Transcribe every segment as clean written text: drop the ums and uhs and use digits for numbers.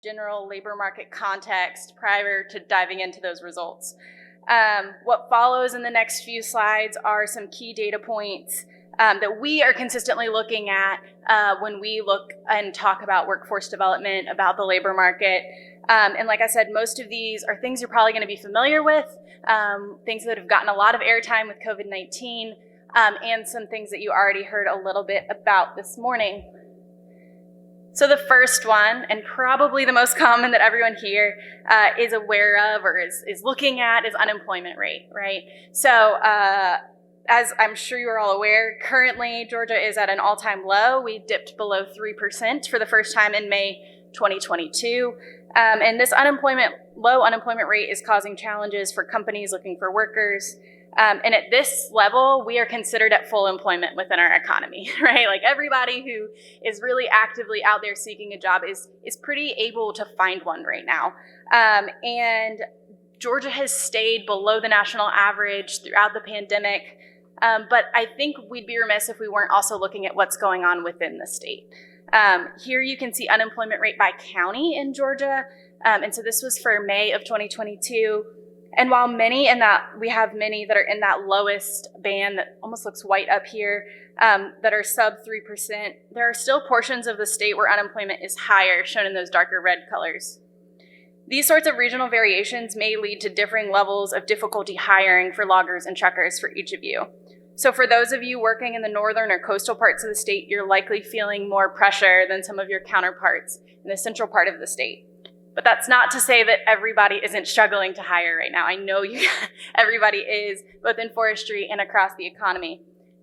general labor market context prior to diving into those results. What follows in the next few slides are some key data points that we are consistently looking at when we look and talk about workforce development, about the labor market. And like I said, most of these are things you're probably going to be familiar with, things that have gotten a lot of airtime with COVID-19, and some things that you already heard a little bit about this morning. So the first one, and probably the most common that everyone here is aware of or is looking at, is unemployment rate, right? So as I'm sure you are all aware, currently Georgia is at an all-time low. We dipped below 3% for the first time in May 2022. And this low unemployment rate is causing challenges for companies looking for workers. And at this level, we are considered at full employment within our economy, right? Like everybody who is really actively out there seeking a job is pretty able to find one right now. And Georgia has stayed below the national average throughout the pandemic. But I think we'd be remiss if we weren't also looking at what's going on within the state. Here you can see unemployment rate by county in Georgia. And so this was for May of 2022. And while we have many that are in that lowest band that almost looks white up here, that are sub 3%, there are still portions of the state where unemployment is higher, shown in those darker red colors. These sorts of regional variations may lead to differing levels of difficulty hiring for loggers and truckers for each of you. So for those of you working in the northern or coastal parts of the state, you're likely feeling more pressure than some of your counterparts in the central part of the state. But that's not to say that everybody isn't struggling to hire right now. I know everybody is, both in forestry and across the economy.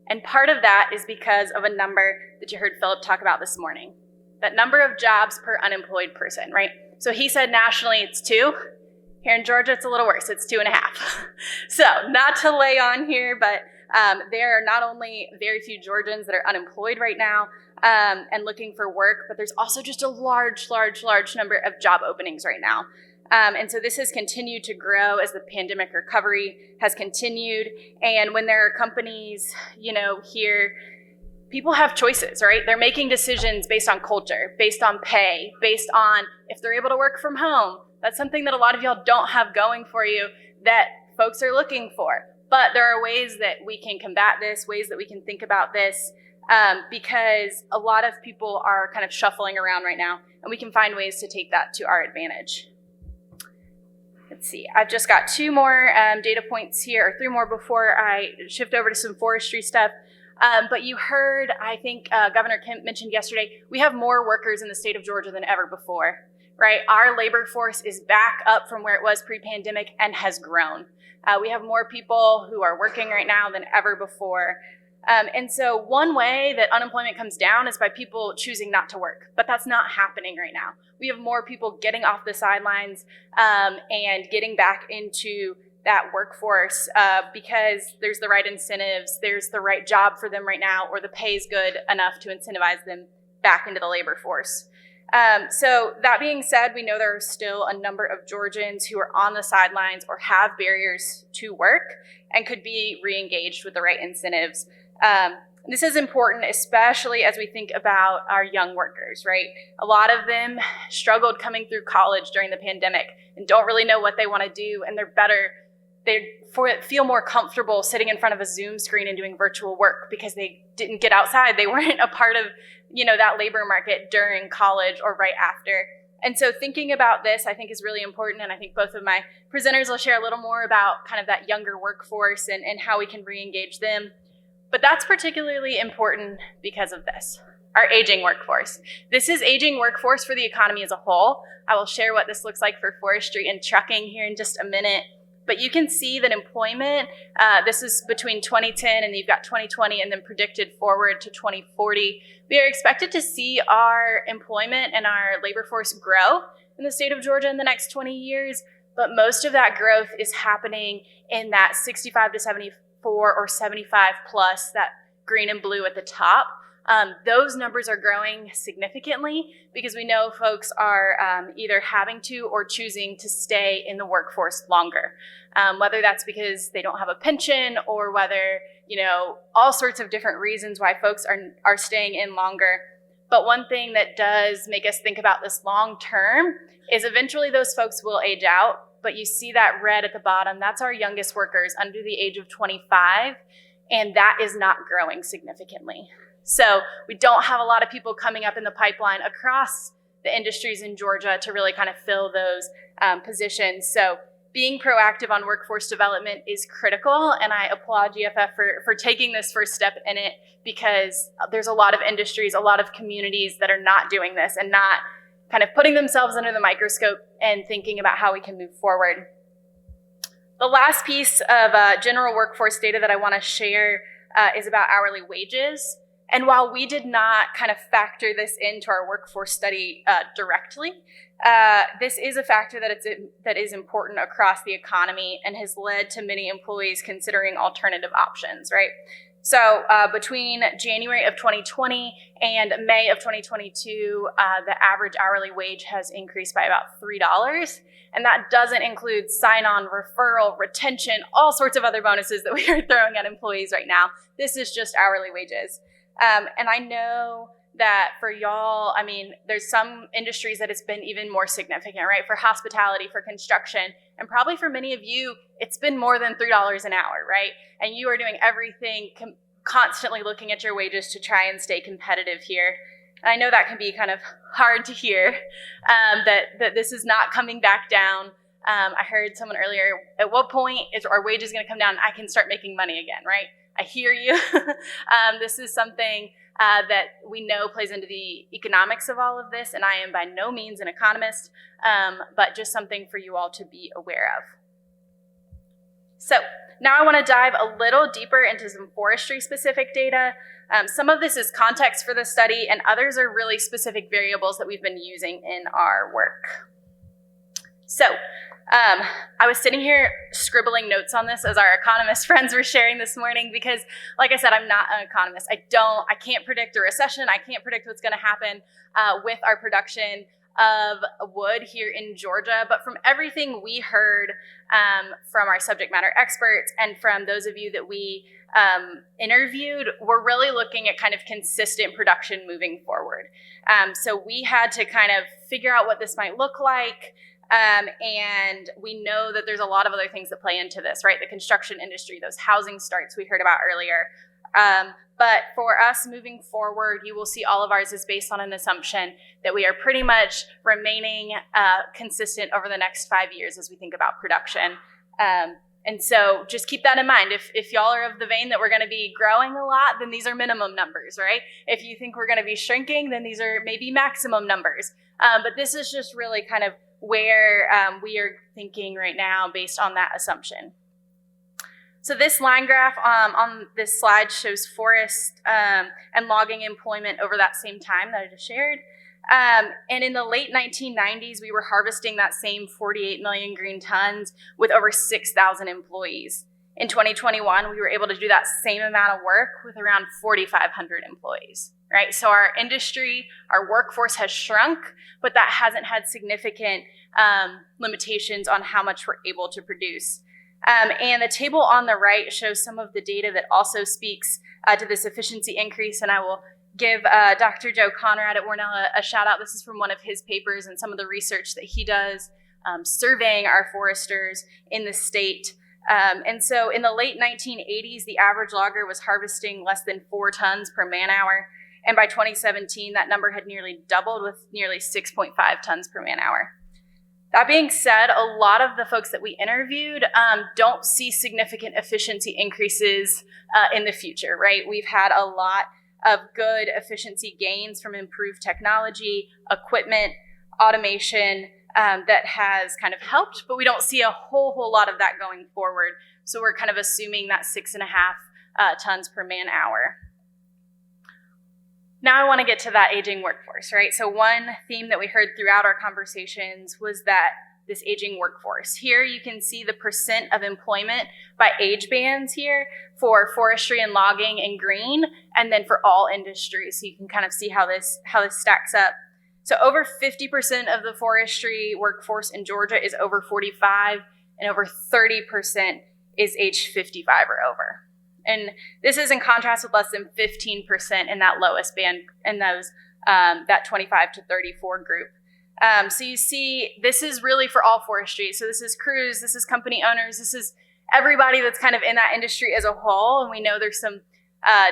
And part of that is because of a number that you heard Philip talk about this morning. That number of jobs per unemployed person, right? So he said nationally it's 2. Here in Georgia, it's a little worse. It's 2.5. So not to lay on here, but there are not only very few Georgians that are unemployed right now and looking for work, but there's also just a large number of job openings right now. And so this has continued to grow as the pandemic recovery has continued. And when there are companies, here, people have choices, right? They're making decisions based on culture, based on pay, based on if they're able to work from home. That's something that a lot of y'all don't have going for you that folks are looking for. But there are ways that we can combat this, ways that we can think about this, because a lot of people are kind of shuffling around right now, and we can find ways to take that to our advantage. Let's see, I've just got 2 more data points here, or 3 more before I shift over to some forestry stuff. But you heard, I think Governor Kemp mentioned yesterday, we have more workers in the state of Georgia than ever before, right? Our labor force is back up from where it was pre-pandemic and has grown. We have more people who are working right now than ever before. And so one way that unemployment comes down is by people choosing not to work, but that's not happening right now. We have more people getting off the sidelines and getting back into that workforce because there's the right incentives, there's the right job for them right now, or the pay is good enough to incentivize them back into the labor force. So that being said, we know there are still a number of Georgians who are on the sidelines or have barriers to work and could be re-engaged with the right incentives. This is important, especially as we think about our young workers, right? A lot of them struggled coming through college during the pandemic and don't really know what they want to do, and they feel more comfortable sitting in front of a Zoom screen and doing virtual work because they didn't get outside. They weren't a part of, that labor market during college or right after. And so thinking about this, I think, is really important. And I think both of my presenters will share a little more about kind of that younger workforce and how we can re-engage them. But that's particularly important because of this, our aging workforce. This is aging workforce for the economy as a whole. I will share what this looks like for forestry and trucking here in just a minute. But you can see that employment, this is between 2010 and you've got 2020 and then predicted forward to 2040. We are expected to see our employment and our labor force grow in the state of Georgia in the next 20 years. But most of that growth is happening in that 65 to 74 or 75 plus, that green and blue at the top. Those numbers are growing significantly because we know folks are either having to or choosing to stay in the workforce longer, whether that's because they don't have a pension or whether, all sorts of different reasons why folks are staying in longer. But one thing that does make us think about this long term is eventually those folks will age out. But you see that red at the bottom, that's our youngest workers under the age of 25, and that is not growing significantly. So we don't have a lot of people coming up in the pipeline across the industries in Georgia to really kind of fill those positions. So being proactive on workforce development is critical, and I applaud GFF for taking this first step in it, because there's a lot of industries, a lot of communities that are not doing this and not kind of putting themselves under the microscope and thinking about how we can move forward. The last piece of general workforce data that I want to share is about hourly wages. And while we did not kind of factor this into our workforce study directly, this is a factor that is important across the economy and has led to many employees considering alternative options, right? So between January of 2020 and May of 2022, the average hourly wage has increased by about $3. And that doesn't include sign-on, referral, retention, all sorts of other bonuses that we are throwing at employees right now. This is just hourly wages. And I know that for y'all, I mean, there's some industries that it's been even more significant, right? For hospitality, for construction, and probably for many of you, it's been more than $3 an hour, right? And you are doing everything, constantly looking at your wages to try and stay competitive here. And I know that can be kind of hard to hear, that this is not coming back down. I heard someone earlier, at what point is our wages going to come down and I can start making money again, right? I hear you. This is something that we know plays into the economics of all of this, and I am by no means an economist, but just something for you all to be aware of. So now I want to dive a little deeper into some forestry-specific data. Some of this is context for the study, and others are really specific variables that we've been using in our work. So I was sitting here scribbling notes on this as our economist friends were sharing this morning, because like I said, I'm not an economist. I can't predict a recession. I can't predict what's going to happen with our production of wood here in Georgia. But from everything we heard from our subject matter experts and from those of you that we interviewed, we're really looking at kind of consistent production moving forward. So we had to kind of figure out what this might look like. And we know that there's a lot of other things that play into this, right? The construction industry, those housing starts we heard about earlier. But for us moving forward, you will see all of ours is based on an assumption that we are pretty much remaining consistent over the next 5 years as we think about production. And so just keep that in mind. If y'all are of the vein that we're going to be growing a lot, then these are minimum numbers, right? If you think we're going to be shrinking, then these are maybe maximum numbers. But this is just really kind of where we are thinking right now based on that assumption. So this line graph on this slide shows forest and logging employment over that same time that I just shared. And in the late 1990s, we were harvesting that same 48 million green tons with over 6,000 employees. In 2021, we were able to do that same amount of work with around 4,500 employees, right? So our industry, our workforce has shrunk, but that hasn't had significant limitations on how much we're able to produce. And the table on the right shows some of the data that also speaks to this efficiency increase, and I will give Dr. Joe Conrad at Warnell a shout out. This is from one of his papers and some of the research that he does surveying our foresters in the state. And so in the late 1980s, the average logger was harvesting less than 4 tons per man hour. And by 2017, that number had nearly doubled with nearly 6.5 tons per man hour. That being said, a lot of the folks that we interviewed don't see significant efficiency increases in the future, right? We've had a lot of good efficiency gains from improved technology, equipment, automation that has kind of helped, but we don't see a whole lot of that going forward. So we're kind of assuming that 6.5 tons per man hour. Now I want to get to that aging workforce, right? So one theme that we heard throughout our conversations was that this aging workforce. Here you can see the percent of employment by age bands here for forestry and logging in green, and then for all industries. So you can kind of see how this stacks up. So over 50% of the forestry workforce in Georgia is over 45, and over 30% is age 55 or over. And this is in contrast with less than 15% in that lowest band, in those that 25 to 34 group. So you see, this is really for all forestry. So this is crews, this is company owners, this is everybody that's kind of in that industry as a whole. And we know there's some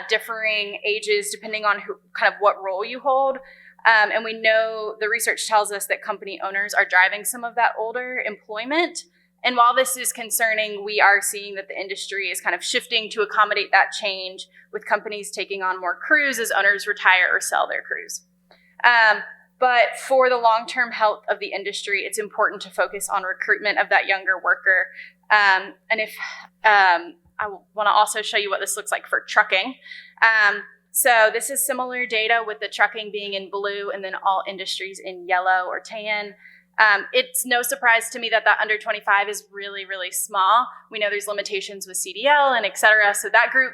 differing ages depending on who, kind of what role you hold. And we know the research tells us that company owners are driving some of that older employment. And while this is concerning, we are seeing that the industry is kind of shifting to accommodate that change, with companies taking on more crews as owners retire or sell their crews. But for the long-term health of the industry, it's important to focus on recruitment of that younger worker. And if I want to also show you what this looks like for trucking. So this is similar data, with the trucking being in blue and then all industries in yellow or tan. It's no surprise to me that that under 25 is really, really small. We know there's limitations with CDL and et cetera. So that group,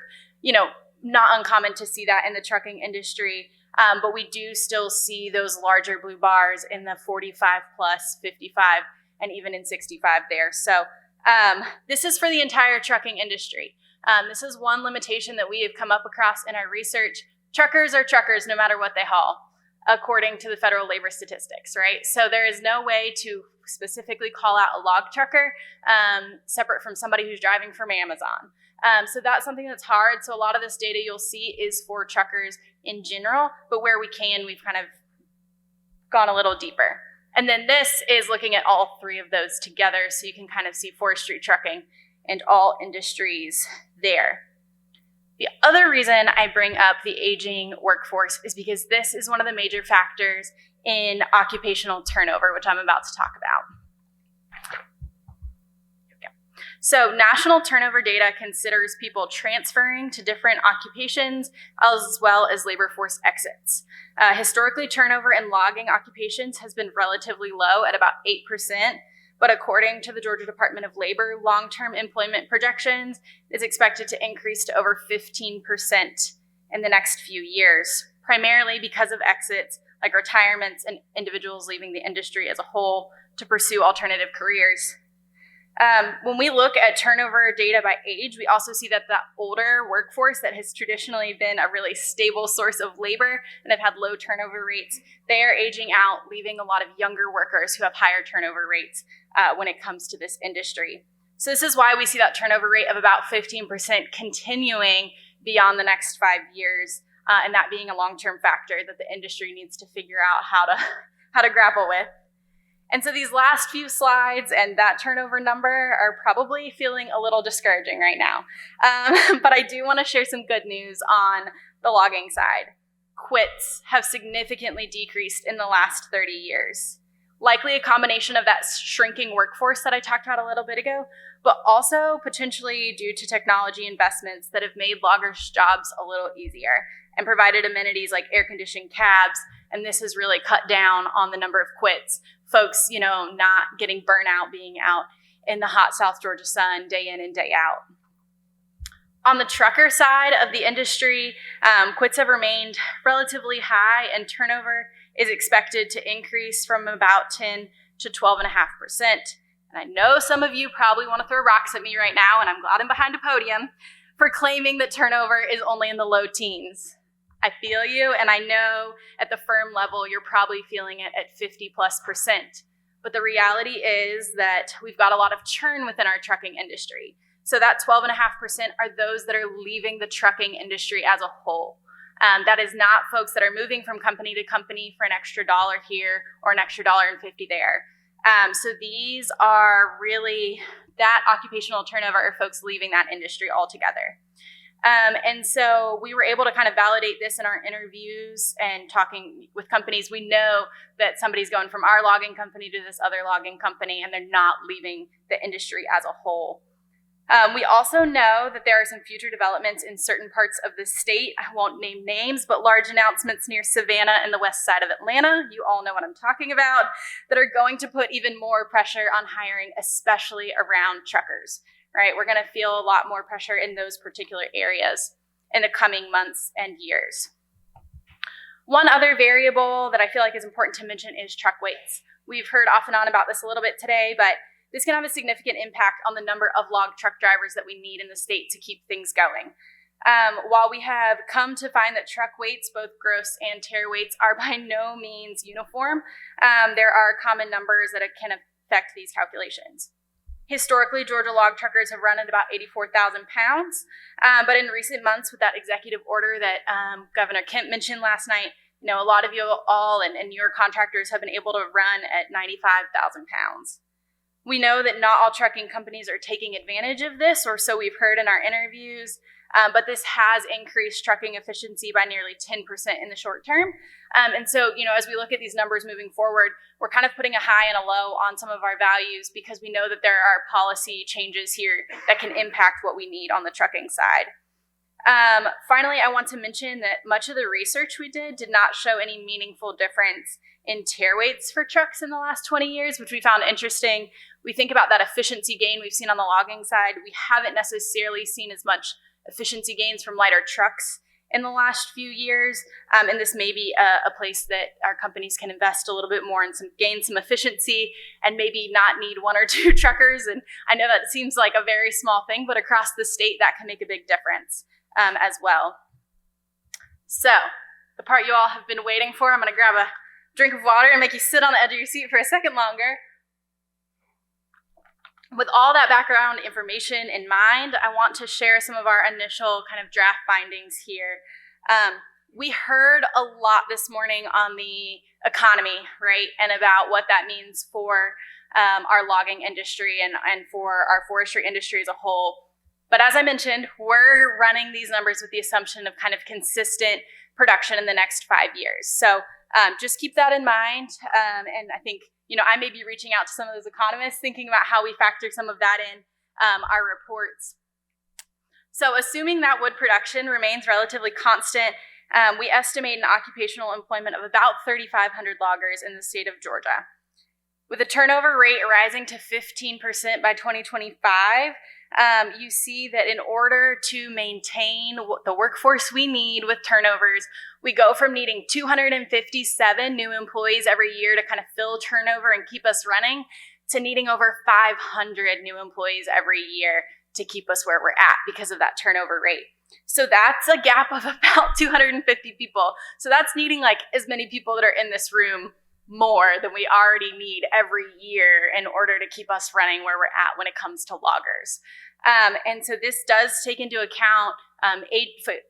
not uncommon to see that in the trucking industry. But we do still see those larger blue bars in the 45 plus, 55, and even in 65 there. So this is for the entire trucking industry. This is one limitation that we have come up across in our research. Truckers are truckers no matter what they haul, according to the federal labor statistics, right? So there is no way to specifically call out a log trucker separate from somebody who's driving from Amazon. So that's something that's hard. So a lot of this data you'll see is for truckers in general, but where we can, we've kind of gone a little deeper. And then this is looking at all three of those together, so you can kind of see forestry, trucking, and all industries there. The other reason I bring up the aging workforce is because this is one of the major factors in occupational turnover, which I'm about to talk about. So national turnover data considers people transferring to different occupations as well as labor force exits. Historically, turnover in logging occupations has been relatively low at about 8%, but according to the Georgia Department of Labor, long-term employment projections is expected to increase to over 15% in the next few years, primarily because of exits like retirements and individuals leaving the industry as a whole to pursue alternative careers. When we look at turnover data by age, we also see that the older workforce that has traditionally been a really stable source of labor and have had low turnover rates, they are aging out, leaving a lot of younger workers who have higher turnover rates when it comes to this industry. So this is why we see that turnover rate of about 15% continuing beyond the next 5 years, and that being a long-term factor that the industry needs to figure out how to grapple with. And so these last few slides and that turnover number are probably feeling a little discouraging right now. But I do want to share some good news on the logging side. Quits have significantly decreased in the last 30 years. Likely a combination of that shrinking workforce that I talked about a little bit ago, but also potentially due to technology investments that have made loggers' jobs a little easier and provided amenities like air-conditioned cabs, and this has really cut down on the number of quits. Folks, not getting burnout being out in the hot South Georgia sun day in and day out. On the trucker side of the industry, quits have remained relatively high, and turnover is expected to increase from about 10 to 12.5%. And I know some of you probably want to throw rocks at me right now, and I'm glad I'm behind a podium, for claiming that turnover is only in the low teens. I feel you, and I know at the firm level, you're probably feeling it at 50+%. But the reality is that we've got a lot of churn within our trucking industry. So that 12.5% are those that are leaving the trucking industry as a whole. That is not folks that are moving from company to company for an extra $1 here or an extra $1.50 there. So these are really, that occupational turnover are folks leaving that industry altogether. And so we were able to kind of validate this in our interviews and talking with companies. We know that somebody's going from our logging company to this other logging company, and they're not leaving the industry as a whole. We also know that there are some future developments in certain parts of the state. I won't name names, but large announcements near Savannah and the west side of Atlanta, you all know what I'm talking about, that are going to put even more pressure on hiring, especially around truckers. Right, we're going to feel a lot more pressure in those particular areas in the coming months and years. One other variable that I feel like is important to mention is truck weights. We've heard off and on about this a little bit today, but this can have a significant impact on the number of log truck drivers that we need in the state to keep things going. While we have come to find that truck weights, both gross and tare weights, are by no means uniform, there are common numbers that can affect these calculations. Historically, Georgia log truckers have run at about 84,000 pounds, but in recent months, with that executive order that Governor Kemp mentioned last night, a lot of you all and your contractors have been able to run at 95,000 pounds. We know that not all trucking companies are taking advantage of this, or so we've heard in our interviews, but this has increased trucking efficiency by nearly 10% in the short term. And so, as we look at these numbers moving forward, we're kind of putting a high and a low on some of our values because we know that there are policy changes here that can impact what we need on the trucking side. Finally, I want to mention that much of the research we did not show any meaningful difference in tare weights for trucks in the last 20 years, which we found interesting. We think about that efficiency gain we've seen on the logging side. We haven't necessarily seen as much efficiency gains from lighter trucks in the last few years, and this may be a place that our companies can invest a little bit more and gain some efficiency and maybe not need one or two truckers. And I know that seems like a very small thing, but across the state that can make a big difference as well. So the part you all have been waiting for, I'm going to grab a drink of water and make you sit on the edge of your seat for a second longer. With all that background information in mind, I want to share some of our initial kind of draft findings here. We heard a lot this morning on the economy, right, and about what that means for our logging industry and for our forestry industry as a whole. But as I mentioned, we're running these numbers with the assumption of kind of consistent production in the next 5 years. So just keep that in mind. And I think, I may be reaching out to some of those economists thinking about how we factor some of that in our reports. So assuming that wood production remains relatively constant, we estimate an occupational employment of about 3,500 loggers in the state of Georgia. With a turnover rate rising to 15% by 2025, you see that in order to maintain the workforce we need with turnovers, we go from needing 257 new employees every year to kind of fill turnover and keep us running to needing over 500 new employees every year to keep us where we're at because of that turnover rate. So that's a gap of about 250 people. So that's needing like as many people that are in this room more than we already need every year in order to keep us running where we're at when it comes to loggers. And so this does take into account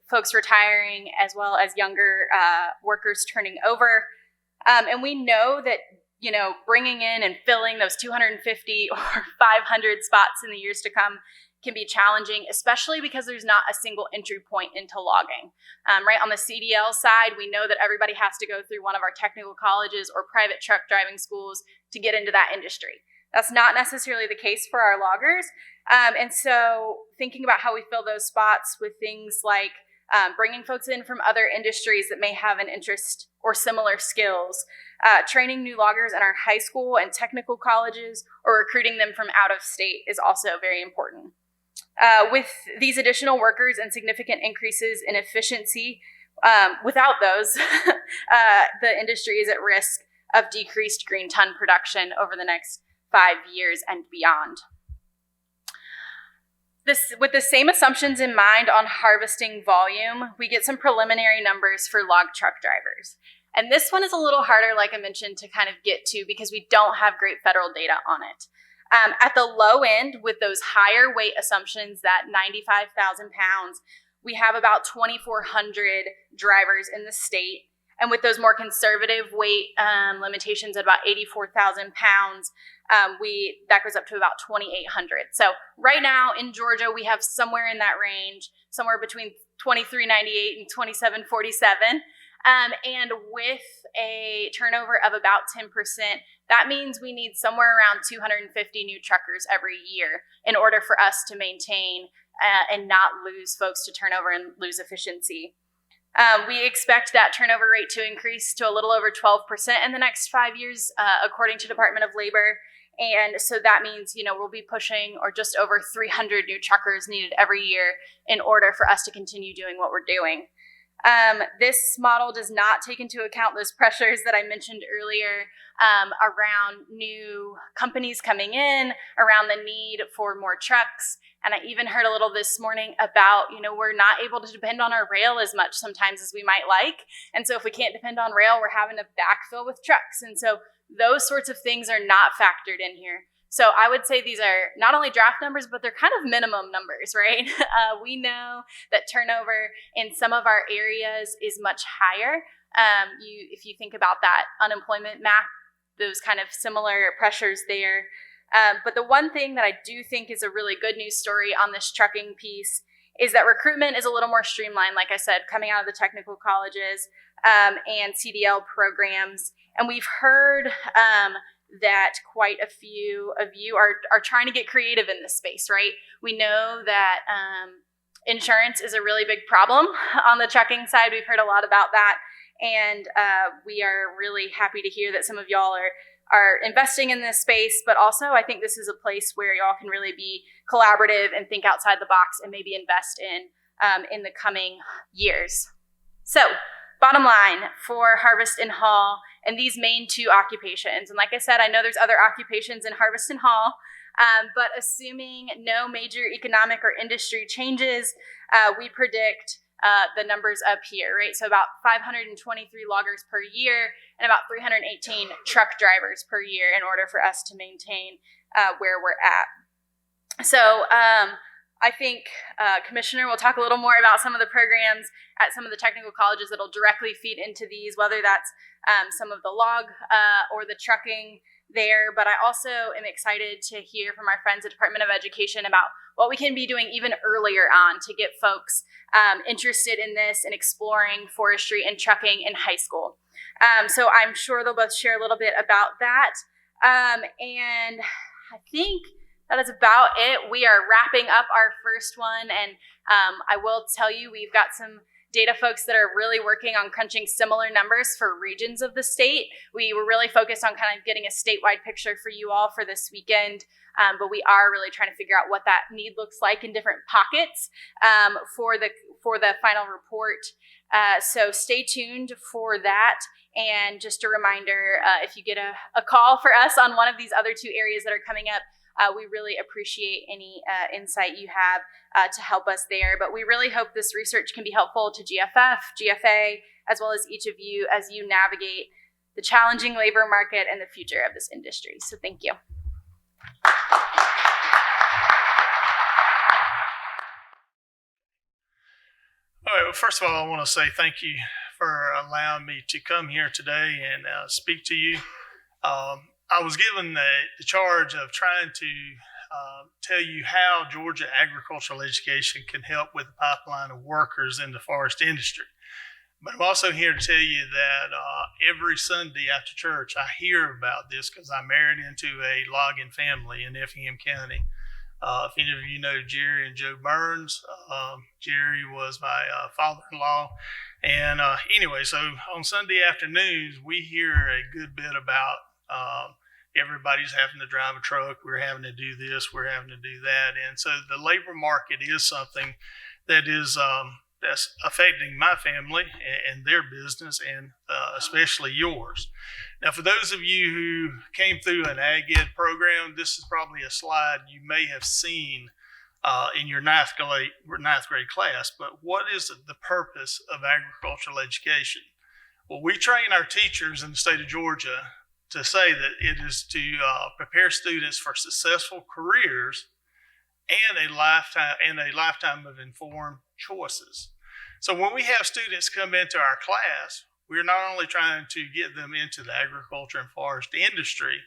folks retiring as well as younger workers turning over. And we know that, bringing in and filling those 250 or 500 spots in the years to come can be challenging, especially because there's not a single entry point into logging. Right on the CDL side, we know that everybody has to go through one of our technical colleges or private truck driving schools to get into that industry. That's not necessarily the case for our loggers. And so thinking about how we fill those spots with things like bringing folks in from other industries that may have an interest or similar skills, training new loggers in our high school and technical colleges, or recruiting them from out of state is also very important. With these additional workers and significant increases in efficiency, without those, the industry is at risk of decreased green ton production over the next 5 years and beyond. With the same assumptions in mind on harvesting volume, we get some preliminary numbers for log truck drivers. And this one is a little harder, like I mentioned, to kind of get to because we don't have great federal data on it. At the low end, with those higher weight assumptions, that 95,000 pounds, we have about 2,400 drivers in the state. And with those more conservative weight limitations at about 84,000 pounds, that goes up to about 2,800. So right now in Georgia, we have somewhere in that range, somewhere between 2,398 and 2,747. And with a turnover of about 10%, that means we need somewhere around 250 new truckers every year in order for us to maintain and not lose folks to turnover and lose efficiency. We expect that turnover rate to increase to a little over 12% in the next 5 years, according to Department of Labor. And so that means, we'll be pushing or just over 300 new truckers needed every year in order for us to continue doing what we're doing. This model does not take into account those pressures that I mentioned earlier around new companies coming in, around the need for more trucks. And I even heard a little this morning about, we're not able to depend on our rail as much sometimes as we might like. And so if we can't depend on rail, we're having to backfill with trucks. And so those sorts of things are not factored in here. So I would say these are not only draft numbers, but they're kind of minimum numbers, right? We know that turnover in some of our areas is much higher. If you think about that unemployment map, those kind of similar pressures there. But the one thing that I do think is a really good news story on this trucking piece is that recruitment is a little more streamlined, like I said, coming out of the technical colleges and CDL programs. And we've heard that quite a few of you are trying to get creative in this space, right? We know that insurance is a really big problem on the trucking side. We've heard a lot about that. And we are really happy to hear that some of y'all are investing in this space, but also I think this is a place where y'all can really be collaborative and think outside the box and maybe invest in the coming years. So bottom line for harvest and haul and these main two occupations. And like I said, I know there's other occupations in harvest and haul, but assuming no major economic or industry changes, we predict the numbers up here, right? So about 523 loggers per year and about 318 truck drivers per year in order for us to maintain where we're at. So I think Commissioner will talk a little more about some of the programs at some of the technical colleges that'll directly feed into these, whether that's some of the log or the trucking there. But I also am excited to hear from our friends at Department of Education about what we can be doing even earlier on to get folks interested in this and exploring forestry and trucking in high school. So I'm sure they'll both share a little bit about that. And I think that is about it. We are wrapping up our first one. And I will tell you, we've got some data folks that are really working on crunching similar numbers for regions of the state. We were really focused on kind of getting a statewide picture for you all for this weekend. But we are really trying to figure out what that need looks like in different pockets for the final report. So stay tuned for that. And just a reminder, if you get a call for us on one of these other two areas that are coming up, we really appreciate any insight you have to help us there. But we really hope this research can be helpful to GFF, GFA, as well as each of you as you navigate the challenging labor market and the future of this industry. So thank you. All right, well, first of all, I want to say thank you for allowing me to come here today and speak to you. I was given the charge of trying to tell you how Georgia agricultural education can help with the pipeline of workers in the forest industry. But I'm also here to tell you that every Sunday after church, I hear about this because I'm married into a logging family in Effingham County. If any of you know Jerry and Joe Burns, Jerry was my father-in-law. And anyway, so on Sunday afternoons, we hear a good bit about everybody's having to drive a truck. We're having to do this, we're having to do that. And so the labor market is something that is that's affecting my family and their business, and especially yours. Now, for those of you who came through an Ag Ed program, this is probably a slide you may have seen in your ninth grade class. But what is the purpose of agricultural education? Well, we train our teachers in the state of Georgia to say that it is to prepare students for successful careers and a lifetime of informed choices. So when we have students come into our class, we're not only trying to get them into the agriculture and forest industry,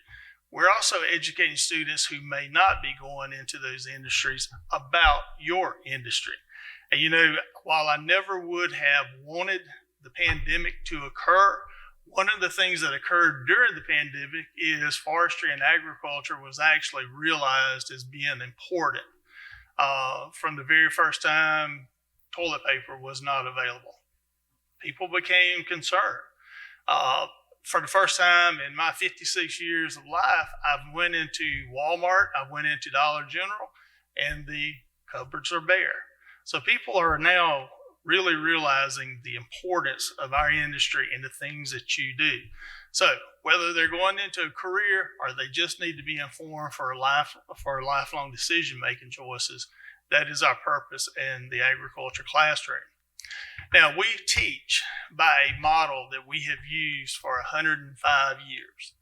we're also educating students who may not be going into those industries about your industry. And you know, while I never would have wanted the pandemic to occur, one of the things that occurred during the pandemic is forestry and agriculture was actually realized as being important. From the very first time toilet paper was not available, people became concerned. For the first time in my 56 years of life, I went into Walmart, I went into Dollar General, and the cupboards are bare. So people are now really realizing the importance of our industry and the things that you do. So whether they're going into a career or they just need to be informed for lifelong decision-making choices, that is our purpose in the agriculture classroom. Now, we teach by a model that we have used for 105 years.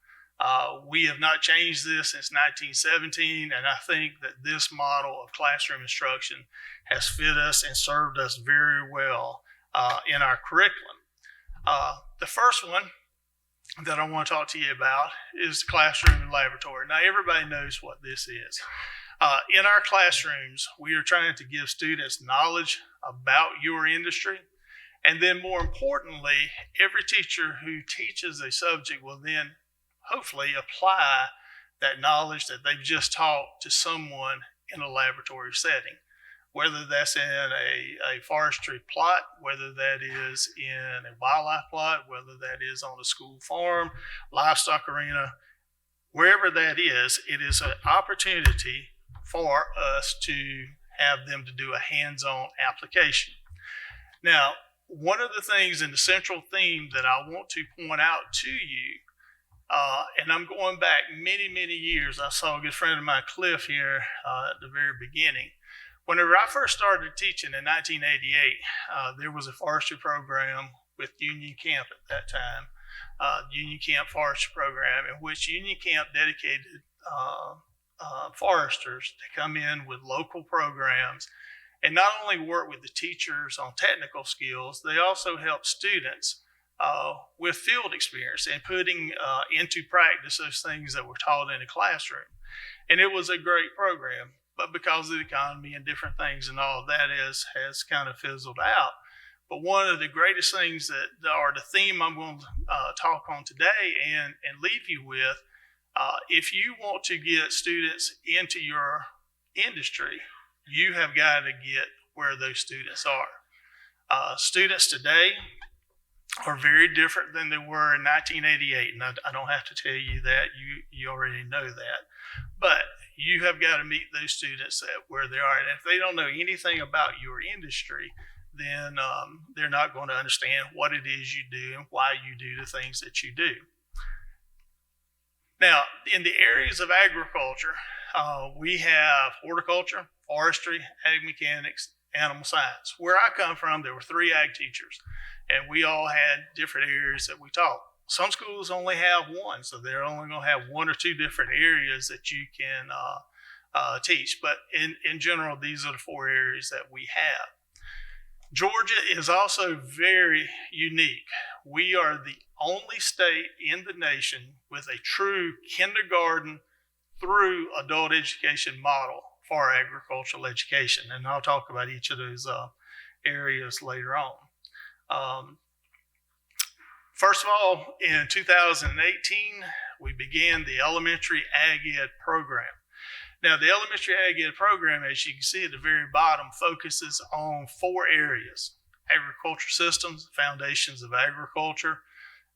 We have not changed this since 1917, and I think that this model of classroom instruction has fit us and served us very well in our curriculum. The first one that I want to talk to you about is classroom and laboratory. Now, everybody knows what this is. In our classrooms, we are trying to give students knowledge about your industry. And then more importantly, every teacher who teaches a subject will then hopefully apply that knowledge that they've just taught to someone in a laboratory setting, whether that's in a forestry plot, whether that is in a wildlife plot, whether that is on a school farm, livestock arena, wherever that is, it is an opportunity for us to have them to do a hands-on application. Now, one of the things in the central theme that I want to point out to you, and I'm going back many, many years. I saw a good friend of mine, Cliff, here at the very beginning. Whenever I first started teaching in 1988, there was a forestry program with Union Camp at that time, Union Camp Forestry Program, in which Union Camp dedicated foresters to come in with local programs and not only work with the teachers on technical skills, they also help students with field experience and putting into practice those things that were taught in the classroom. And it was a great program, but because of the economy and different things and all of that has kind of fizzled out. But one of the greatest things that are the theme I'm going to talk on today and leave you with, if you want to get students into your industry, you have got to get where those students are. Students today are very different than they were in 1988, and I don't have to tell you that. You already know that. But you have got to meet those students at where they are. And if they don't know anything about your industry, then they're not going to understand what it is you do and why you do the things that you do. Now, in the areas of agriculture, we have horticulture, forestry, ag mechanics, animal science. Where I come from, there were 3 ag teachers, and we all had different areas that we taught. Some schools only have 1, so they're only going to have 1 or 2 different areas that you can teach. But in general, these are the 4 areas that we have. Georgia is also very unique. We are the only state in the nation with a true kindergarten through adult education model for agricultural education. And I'll talk about each of those areas later on. First of all, in 2018, we began the elementary Ag Ed program. Now, the elementary Ag Ed program, as you can see at the very bottom, focuses on 4 areas: agriculture systems, foundations of agriculture,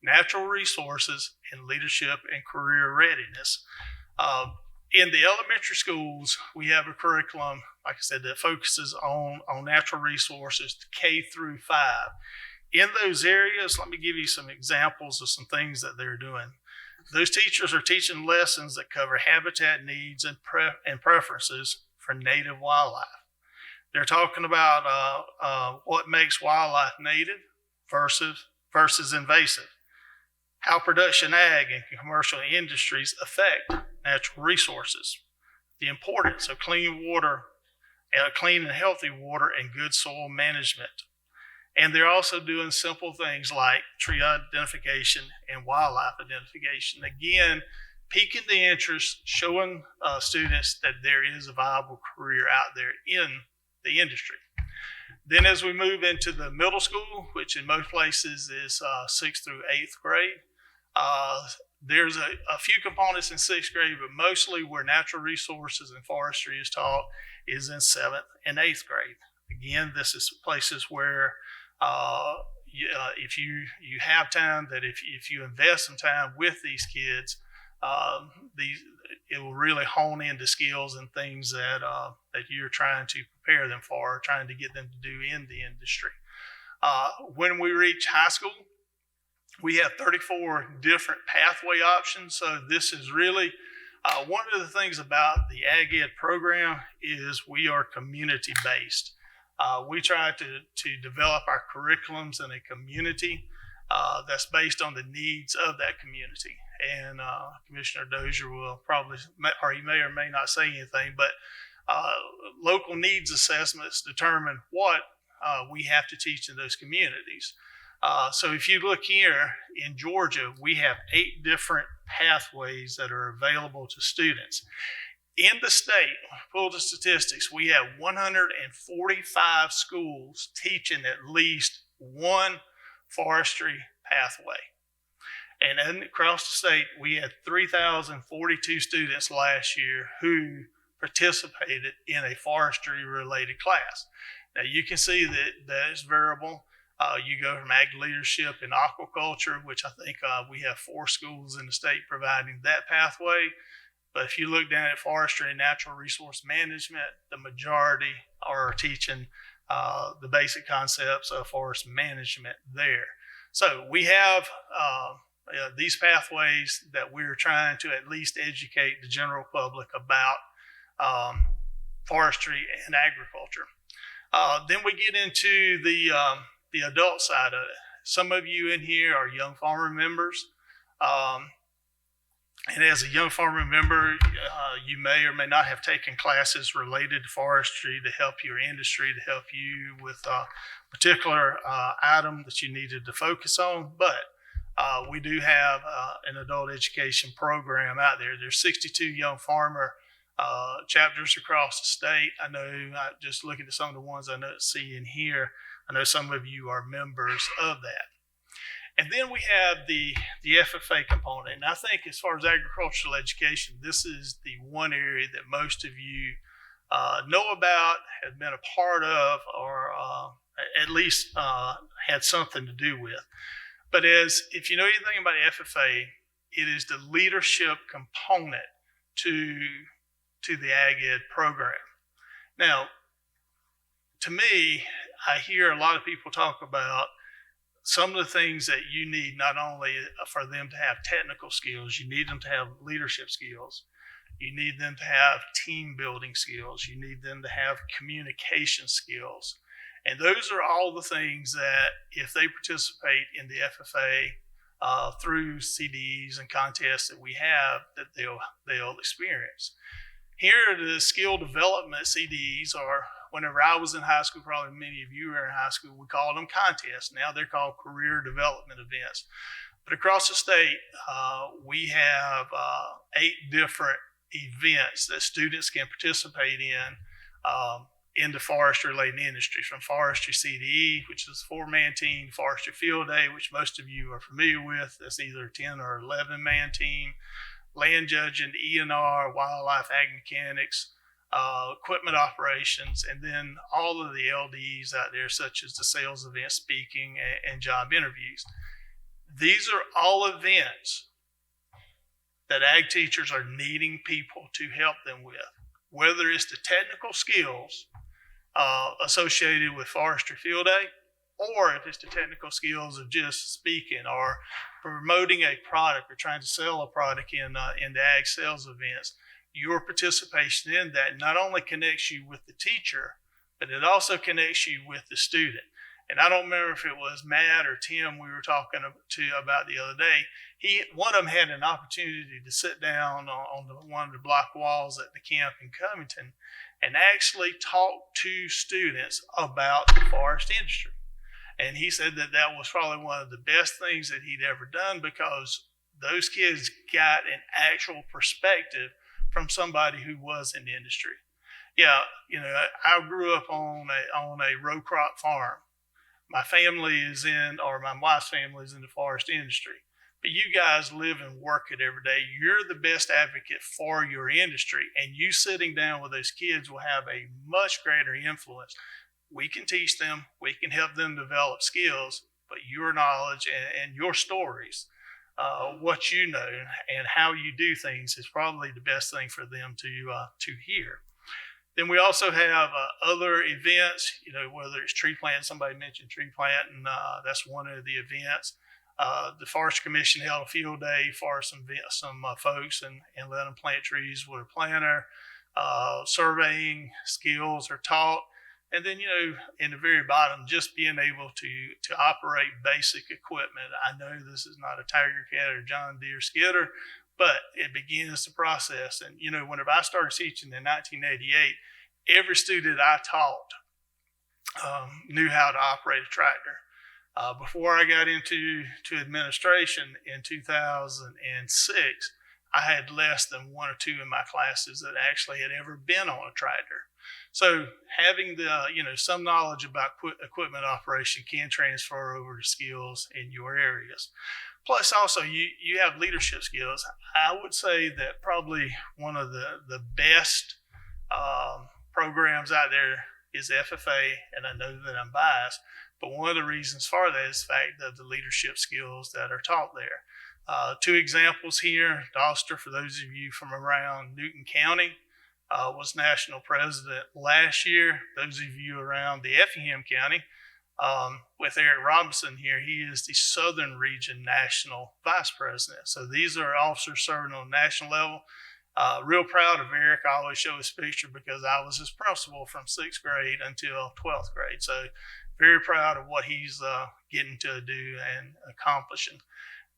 natural resources, and leadership and career readiness. In the elementary schools, we have a curriculum, like I said, that focuses on natural resources K through 5. In those areas, let me give you some examples of some things that they're doing. Those teachers are teaching lessons that cover habitat needs and preferences for native wildlife. They're talking about what makes wildlife native versus invasive, how production ag and commercial industries affect natural resources, the importance of clean water, clean and healthy water, and good soil management. And they're also doing simple things like tree identification and wildlife identification. Again, piquing the interest, showing students that there is a viable career out there in the industry. Then as we move into the middle school, which in most places is 6th through 8th grade, there's a few components in 6th grade, but mostly where natural resources and forestry is taught is in 7th and 8th grade. Again, this is places where if you have time, that if you invest some time with these kids, it will really hone into skills and things that you're trying to prepare them for, or trying to get them to do in the industry. When we reach high school, we have 34 different pathway options. So this is really one of the things about the Ag Ed program is we are community based. We try to develop our curriculums in a community that's based on the needs of that community. And Commissioner Dozier will probably, or he may or may not say anything, but local needs assessments determine what we have to teach in those communities. So if you look here in Georgia, we have 8 different pathways that are available to students. In the state, pull the statistics, we have 145 schools teaching at least one forestry pathway. And then across the state, we had 3,042 students last year who participated in a forestry-related class. Now you can see that is variable. You go from ag leadership and aquaculture, which I think we have 4 schools in the state providing that pathway. But if you look down at forestry and natural resource management, the majority are teaching the basic concepts of forest management there. So we have these pathways that we're trying to at least educate the general public about forestry and agriculture. Then we get into the adult side of it. Some of you in here are young farmer members. And as a young farmer member, you may or may not have taken classes related to forestry to help your industry, to help you with a particular item that you needed to focus on. But we do have an adult education program out there. There's 62 young farmer chapters across the state. I know, just looking at some of the ones I know see in here, I know some of you are members of that. And then we have the FFA component. And I think as far as agricultural education, this is the one area that most of you know about, have been a part of, or at least had something to do with. But if you know anything about FFA, it is the leadership component to the Ag Ed program. Now, to me, I hear a lot of people talk about some of the things that you need, not only for them to have technical skills, you need them to have leadership skills. You need them to have team building skills. You need them to have communication skills. And those are all the things that if they participate in the FFA through CDs and contests that we have, that they'll experience. Here, the skill development CDs are, whenever I was in high school, probably many of you were in high school, we called them contests. Now they're called career development events. But across the state, we have 8 different events that students can participate in the forestry-related industry, from forestry CDE, which is a 4-man team, forestry field day, which most of you are familiar with. That's either a 10 or 11-man team, land judging, ENR, wildlife ag mechanics, equipment operations, and then all of the LDs out there, such as the sales event, speaking, and job interviews. These are all events that ag teachers are needing people to help them with, whether it's the technical skills associated with forestry field day, or if it's the technical skills of just speaking or promoting a product or trying to sell a product in the ag sales events. Your participation in that not only connects you with the teacher, but it also connects you with the student. And I don't remember if it was Matt or Tim we were talking to about the other day. One of them had an opportunity to sit down on one of the block walls at the camp in Covington and actually talk to students about the forest industry. And he said that was probably one of the best things that he'd ever done, because those kids got an actual perspective from somebody who was in the industry. Yeah, I grew up on a row crop farm. My family is my wife's family is in the forest industry. But you guys live and work it every day. You're the best advocate for your industry, and you sitting down with those kids will have a much greater influence. We can teach them, we can help them develop skills, but your knowledge and your stories, what you know and how you do things, is probably the best thing for them to hear. Then we also have other events, whether it's tree planting. Somebody mentioned tree planting. That's one of the events. The Forest Commission held a field day for some folks and let them plant trees with a planter. Surveying skills are taught. And then, in the very bottom, just being able to operate basic equipment. I know this is not a Tiger Cat or John Deere skidder, but it begins the process. And, whenever I started teaching in 1988, every student I taught knew how to operate a tractor. Before I got into administration in 2006, I had less than one or two in my classes that actually had ever been on a tractor. So having some knowledge about equipment operation can transfer over to skills in your areas. Plus, also, you have leadership skills. I would say that probably one of the best programs out there is FFA, and I know that I'm biased, but one of the reasons for that is the fact of the leadership skills that are taught there. Two examples here. Doster, for those of you from around Newton County, was national president last year. Those of you around the Effingham County, with Eric Robinson here, he is the Southern Region National Vice President. So these are officers serving on the national level. Real proud of Eric. I always show his picture because I was his principal from 6th grade until 12th grade. So very proud of what he's getting to do and accomplishing.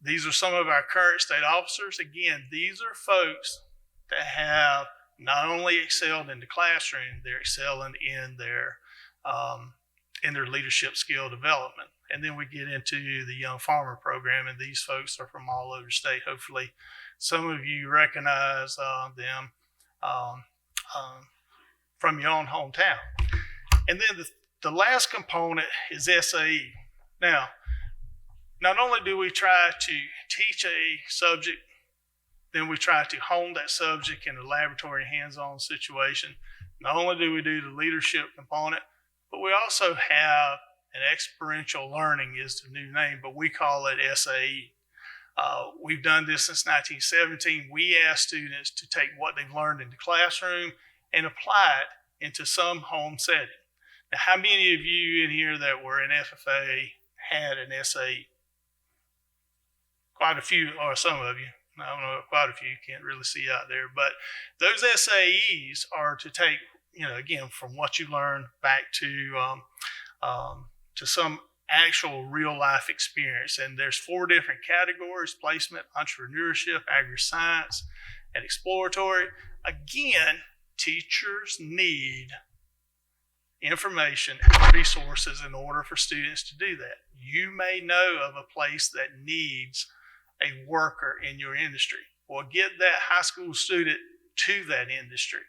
These are some of our current state officers. Again, these are folks that have not only excelled in the classroom, they're excelling in their leadership skill development. And then we get into the Young Farmer Program, and these folks are from all over the state. Hopefully, some of you recognize them from your own hometown. And then the last component is SAE. Now, not only do we try to teach a subject, then we try to hone that subject in a laboratory hands-on situation. Not only do we do the leadership component, but we also have an experiential learning is the new name, but we call it SAE. We've done this since 1917. We ask students to take what they've learned in the classroom and apply it into some home setting. Now, how many of you in here that were in FFA had an SAE? Quite a few, or some of you. I don't know, quite a few, you can't really see out there. But those SAEs are to take, again, from what you learned back to some actual real life experience. And there's 4 different categories: placement, entrepreneurship, agri-science, and exploratory. Again, teachers need information and resources in order for students to do that. You may know of a place that needs a worker in your industry. Well, get that high school student to that industry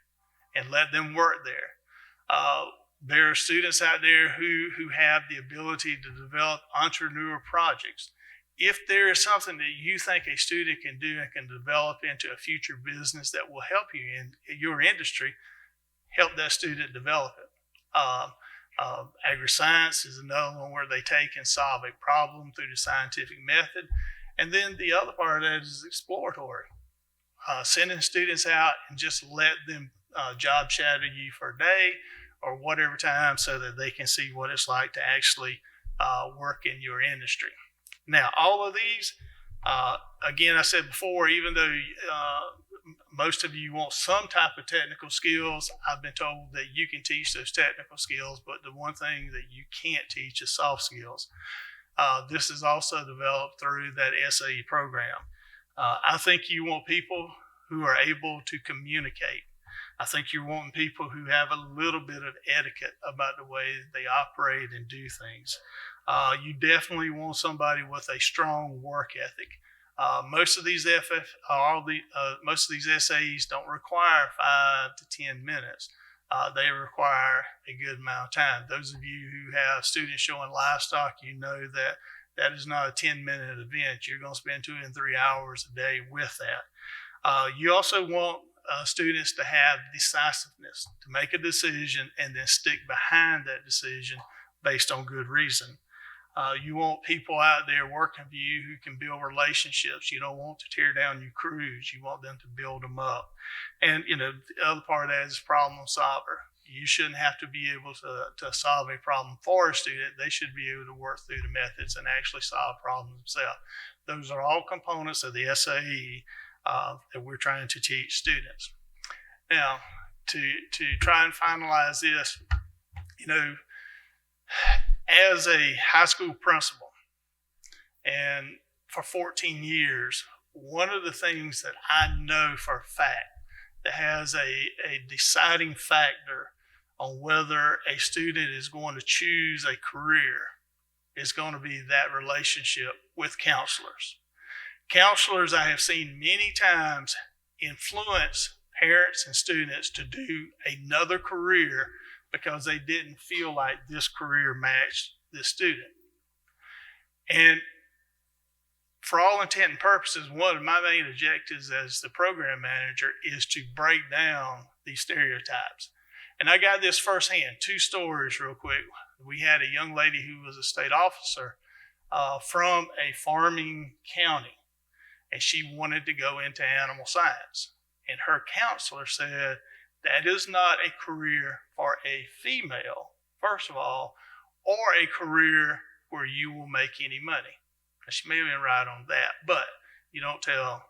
and let them work there. There are students out there who have the ability to develop entrepreneur projects. If there is something that you think a student can do and can develop into a future business that will help you in your industry, help that student develop it. Agri-science is another one where they take and solve a problem through the scientific method. And then the other part of that is exploratory. Sending students out and just let them job shadow you for a day or whatever time so that they can see what it's like to actually work in your industry. Now, all of these, again, I said before, even though most of you want some type of technical skills, I've been told that you can teach those technical skills, but the one thing that you can't teach is soft skills. This is also developed through that SAE program. I think you want people who are able to communicate. I think you're wanting people who have a little bit of etiquette about the way they operate and do things. You definitely want somebody with a strong work ethic. Most of these most of these SAEs don't require 5 to 10 minutes. They require a good amount of time. Those of you who have students showing livestock, you know that that is not a 10-minute event. You're going to spend 2 and 3 hours a day with that. You also want students to have decisiveness, to make a decision and then stick behind that decision based on good reason. You want people out there working for you who can build relationships. You don't want to tear down your crews. You want them to build them up. And, the other part of that is problem solver. You shouldn't have to be able to solve a problem for a student. They should be able to work through the methods and actually solve problems themselves. Those are all components of the SAE that we're trying to teach students. Now, to try and finalize this, as a high school principal and for 14 years, one of the things that I know for a fact that has a deciding factor on whether a student is going to choose a career is going to be that relationship with counselors. Counselors, I have seen many times, influence parents and students to do another career because they didn't feel like this career matched this student. And for all intent and purposes, one of my main objectives as the program manager is to break down these stereotypes. And I got this firsthand, 2 stories real quick. We had a young lady who was a state officer from a farming county, and she wanted to go into animal science. And her counselor said, that is not a career for a female, first of all, or a career where you will make any money. She may have been right on that, but you don't tell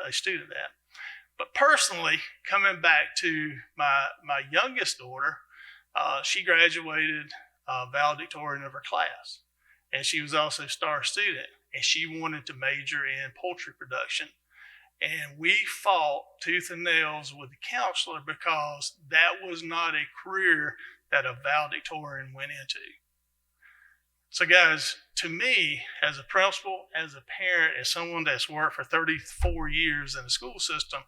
a student that. But personally, coming back to my youngest daughter, she graduated valedictorian of her class, and she was also a star student, and she wanted to major in poultry production. And we fought tooth and nails with the counselor because that was not a career that a valedictorian went into. So guys, to me, as a principal, as a parent, as someone that's worked for 34 years in the school system,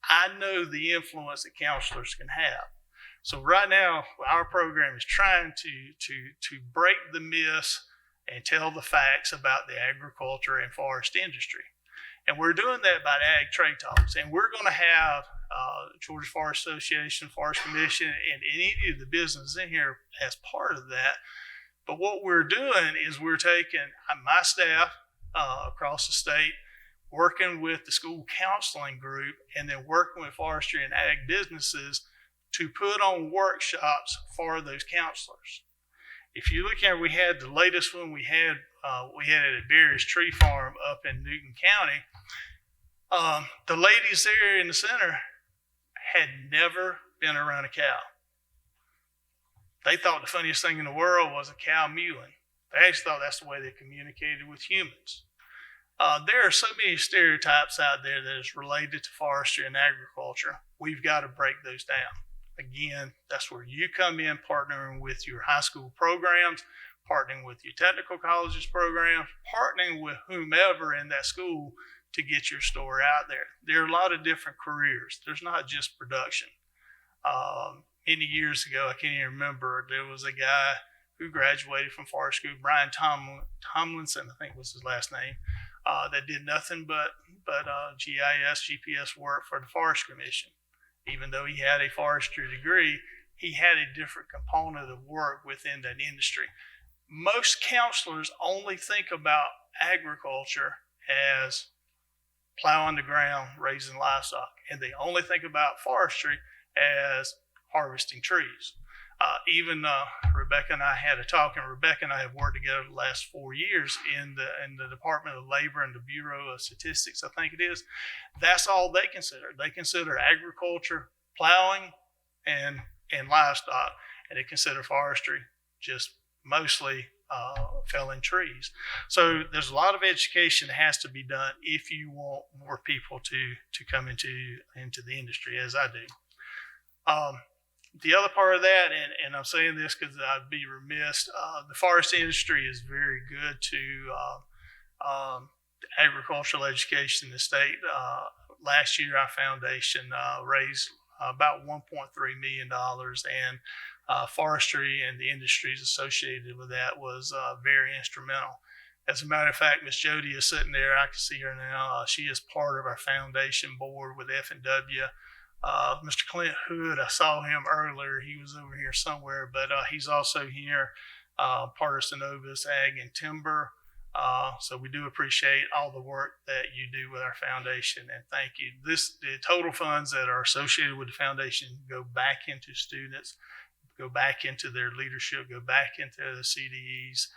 I know the influence that counselors can have. So right now, our program is trying to break the myths and tell the facts about the agriculture and forest industry. And we're doing that by Ag Trade Talks. And we're going to have Georgia Forest Association, Forest Commission, and any of the businesses in here as part of that. But what we're doing is we're taking my staff across the state, working with the school counseling group, and then working with forestry and ag businesses to put on workshops for those counselors. If you look at, we had the latest one we had it at Barry's Tree Farm up in Newton County. The ladies there in the center had never been around a cow. They thought the funniest thing in the world was a cow mewing. They actually thought that's the way they communicated with humans. There are so many stereotypes out there that is related to forestry and agriculture. We've got to break those down. Again, that's where you come in, partnering with your high school programs, partnering with your technical colleges programs, partnering with whomever in that school to get your story out there. There are a lot of different careers. There's not just production. Many years ago, I can't even remember, there was a guy who graduated from forest school, Brian Tomlinson, I think was his last name, that did nothing but GIS, GPS work for the Forest Commission. Even though he had a forestry degree, he had a different component of work within that industry. Most counselors only think about agriculture as plowing the ground, raising livestock, and they only think about forestry as harvesting trees. Even Rebecca and I had a talk, and Rebecca and I have worked together the last 4 years in the Department of Labor and the Bureau of Statistics, I think it is. That's all they consider. They consider agriculture, plowing, and livestock, and they consider forestry just mostly felling trees. So there's a lot of education that has to be done if you want more people to come into the industry, as I do. The other part of that, and I'm saying this because I'd be remiss, the forest industry is very good to agricultural education in the state. Last year, our foundation raised about $1.3 million, and forestry and the industries associated with that was very instrumental. As a matter of fact, Miss Jody is sitting there. I can see her now. She is part of our foundation board with F&W. Mr. Clint Hood, I saw him earlier. He was over here somewhere, but he's also here. part of Synovus Ag and Timber. So we do appreciate all the work that you do with our foundation, and thank you. The total funds that are associated with the foundation go back into students, go back into their leadership, go back into the CDEs,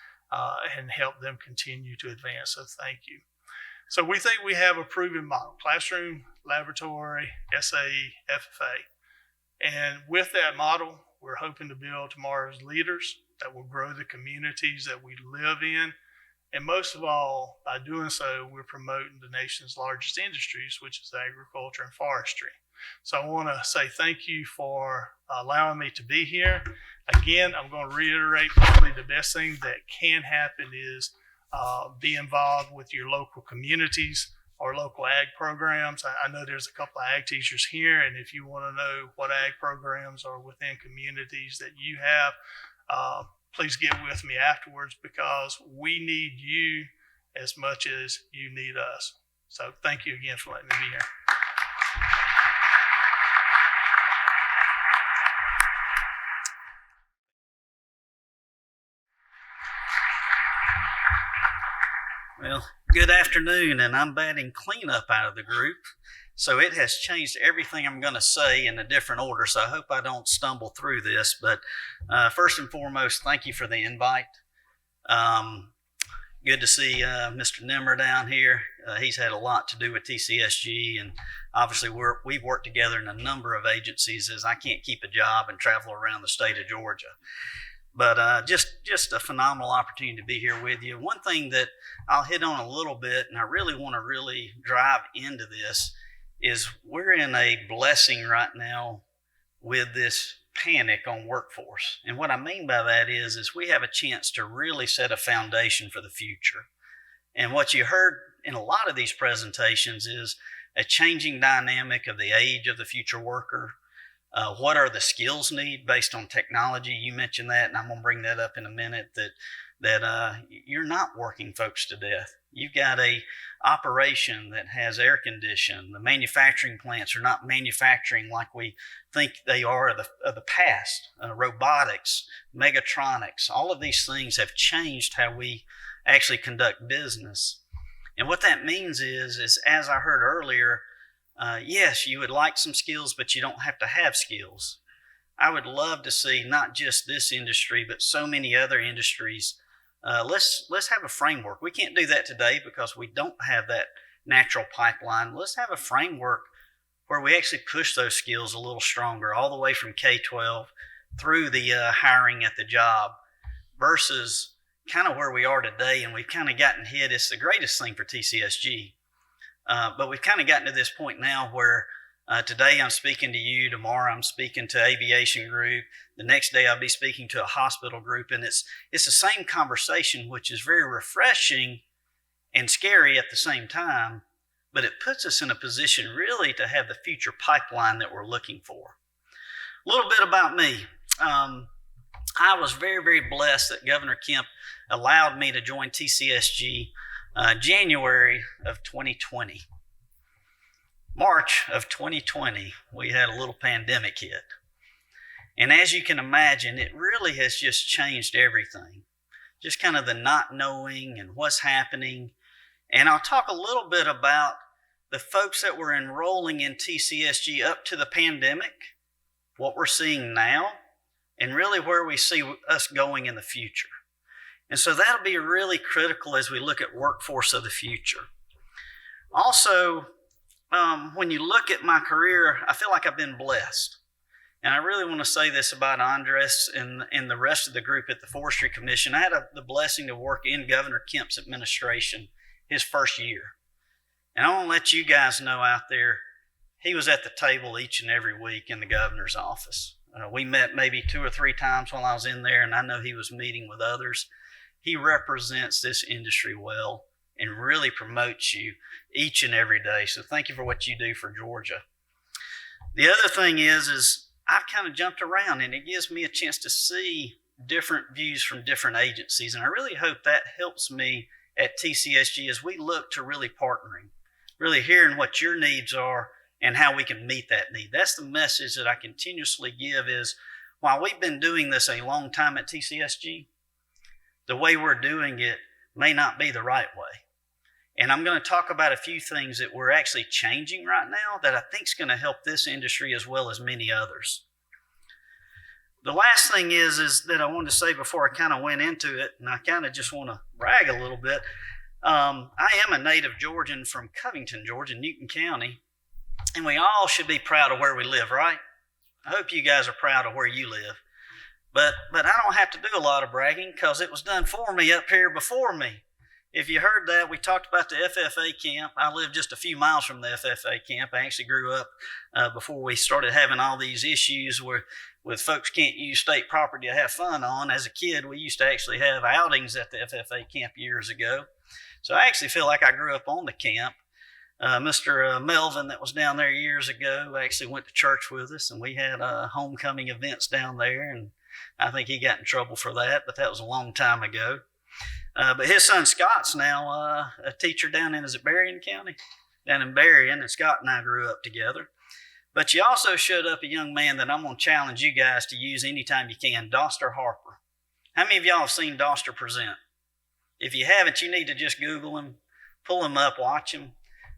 and help them continue to advance. So thank you. So we think we have a proven model: classroom, laboratory, SAE, FFA. And with that model, we're hoping to build tomorrow's leaders that will grow the communities that we live in. And most of all, by doing so, we're promoting the nation's largest industries, which is agriculture and forestry. So I want to say thank you for allowing me to be here. Again, I'm going to reiterate, probably the best thing that can happen is be involved with your local communities or local ag programs. I know there's a couple of ag teachers here, and if you want to know what ag programs are within communities that you have, please get with me afterwards, because we need you as much as you need us. So thank you again for letting me be here. Well, good afternoon, and I'm batting cleanup out of the group, so it has changed everything I'm going to say in a different order, so I hope I don't stumble through this. But first and foremost, thank you for the invite. Good to see Mr. Nimmer down here. He's had a lot to do with TCSG, and obviously we've worked together in a number of agencies, as I can't keep a job and travel around the state of Georgia. But just a phenomenal opportunity to be here with you. One thing that I'll hit on a little bit, and I really want to really drive into this, is we're in a blessing right now with this panic on workforce. And what I mean by that is we have a chance to really set a foundation for the future. And what you heard in a lot of these presentations is a changing dynamic of the age of the future worker. What are the skills need based on technology? You mentioned that, and I'm going to bring that up in a minute, that you're not working folks to death. You've got a operation that has air conditioning. The manufacturing plants are not manufacturing like we think they are of the past. Robotics, megatronics, all of these things have changed how we actually conduct business. And what that means is as I heard earlier, yes, you would like some skills, but you don't have to have skills. I would love to see not just this industry, but so many other industries. Let's have a framework. We can't do that today because we don't have that natural pipeline. Let's have a framework where we actually push those skills a little stronger, all the way from K-12 through the hiring at the job, versus kind of where we are today. And we've kind of gotten hit. It's the greatest thing for TCSG. But we've kind of gotten to this point now where today I'm speaking to you, tomorrow I'm speaking to aviation group, the next day I'll be speaking to a hospital group, and it's the same conversation, which is very refreshing and scary at the same time, but it puts us in a position really to have the future pipeline that we're looking for. A little bit about me. I was very, very blessed that Governor Kemp allowed me to join TCSG January of 2020. March of 2020, we had a little pandemic hit. And as you can imagine, it really has just changed everything. Just kind of the not knowing and what's happening. And I'll talk a little bit about the folks that were enrolling in TCSG up to the pandemic, what we're seeing now, and really where we see us going in the future. And so that'll be really critical as we look at workforce of the future. Also, when you look at my career, I feel like I've been blessed. And I really want to say this about Andres and the rest of the group at the Forestry Commission. I had the blessing to work in Governor Kemp's administration his first year. And I want to let you guys know out there, he was at the table each and every week in the governor's office. We met maybe 2 or 3 times while I was in there, and I know he was meeting with others. He represents this industry well and really promotes you each and every day. So thank you for what you do for Georgia. The other thing is I've kind of jumped around, and it gives me a chance to see different views from different agencies. And I really hope that helps me at TCSG as we look to really partnering, really hearing what your needs are and how we can meet that need. That's the message that I continuously give is, while we've been doing this a long time at TCSG, the way we're doing it may not be the right way. And I'm going to talk about a few things that we're actually changing right now that I think is going to help this industry as well as many others. The last thing is that I wanted to say before I kind of went into it, and I kind of just want to brag a little bit. I am a native Georgian from Covington, Georgia, Newton County, and we all should be proud of where we live, right? I hope you guys are proud of where you live. But I don't have to do a lot of bragging because it was done for me up here before me. If you heard that, we talked about the FFA camp. I live just a few miles from the FFA camp. I actually grew up before we started having all these issues with folks can't use state property to have fun on. As a kid, we used to actually have outings at the FFA camp years ago. So I actually feel like I grew up on the camp. Mr. Melvin that was down there years ago actually went to church with us, and we had homecoming events down there, and I think he got in trouble for that, but that was a long time ago. But his son Scott's now a teacher down in, is it Berrien County? Down in Berrien, and Scott and I grew up together. But you also showed up a young man that I'm going to challenge you guys to use anytime you can, Doster Harper. How many of y'all have seen Doster present? If you haven't, you need to just Google him, pull him up, watch him,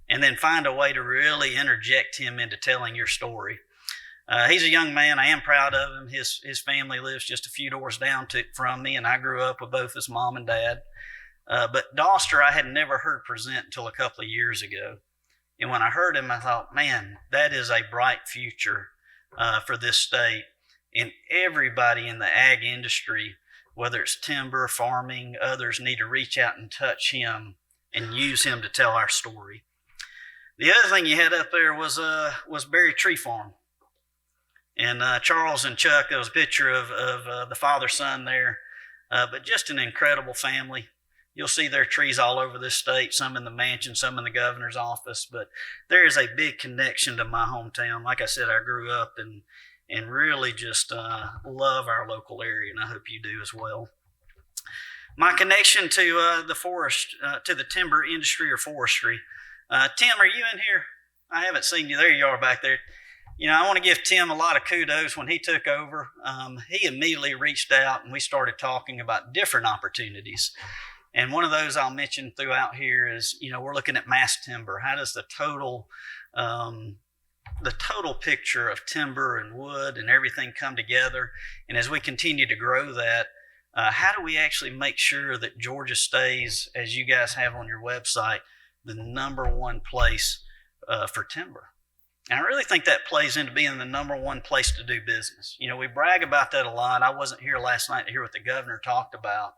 and then find a way to really interject him into telling your story. He's a young man. I am proud of him. His family lives just a few doors down from me, and I grew up with both his mom and dad. But Doster, I had never heard present until a couple of years ago. And when I heard him, I thought, man, that is a bright future for this state. And everybody in the ag industry, whether it's timber, farming, others need to reach out and touch him and use him to tell our story. The other thing you had up there was Berry Tree Farm. And Charles and Chuck, there was a picture of the father-son there. But just an incredible family. You'll see their trees all over this state, some in the mansion, some in the governor's office. But there is a big connection to my hometown. Like I said, I grew up and really just love our local area, and I hope you do as well. My connection to the forest, to the timber industry or forestry. Tim, are you in here? I haven't seen you. There you are back there. You know, I want to give Tim a lot of kudos. When he took over, he immediately reached out and we started talking about different opportunities. And one of those I'll mention throughout here is, you know, we're looking at mass timber. How does the total picture of timber and wood and everything come together? And as we continue to grow that, how do we actually make sure that Georgia stays, as you guys have on your website, the number one place for timber? And I really think that plays into being the number one place to do business. You know, we brag about that a lot. I wasn't here last night to hear what the governor talked about.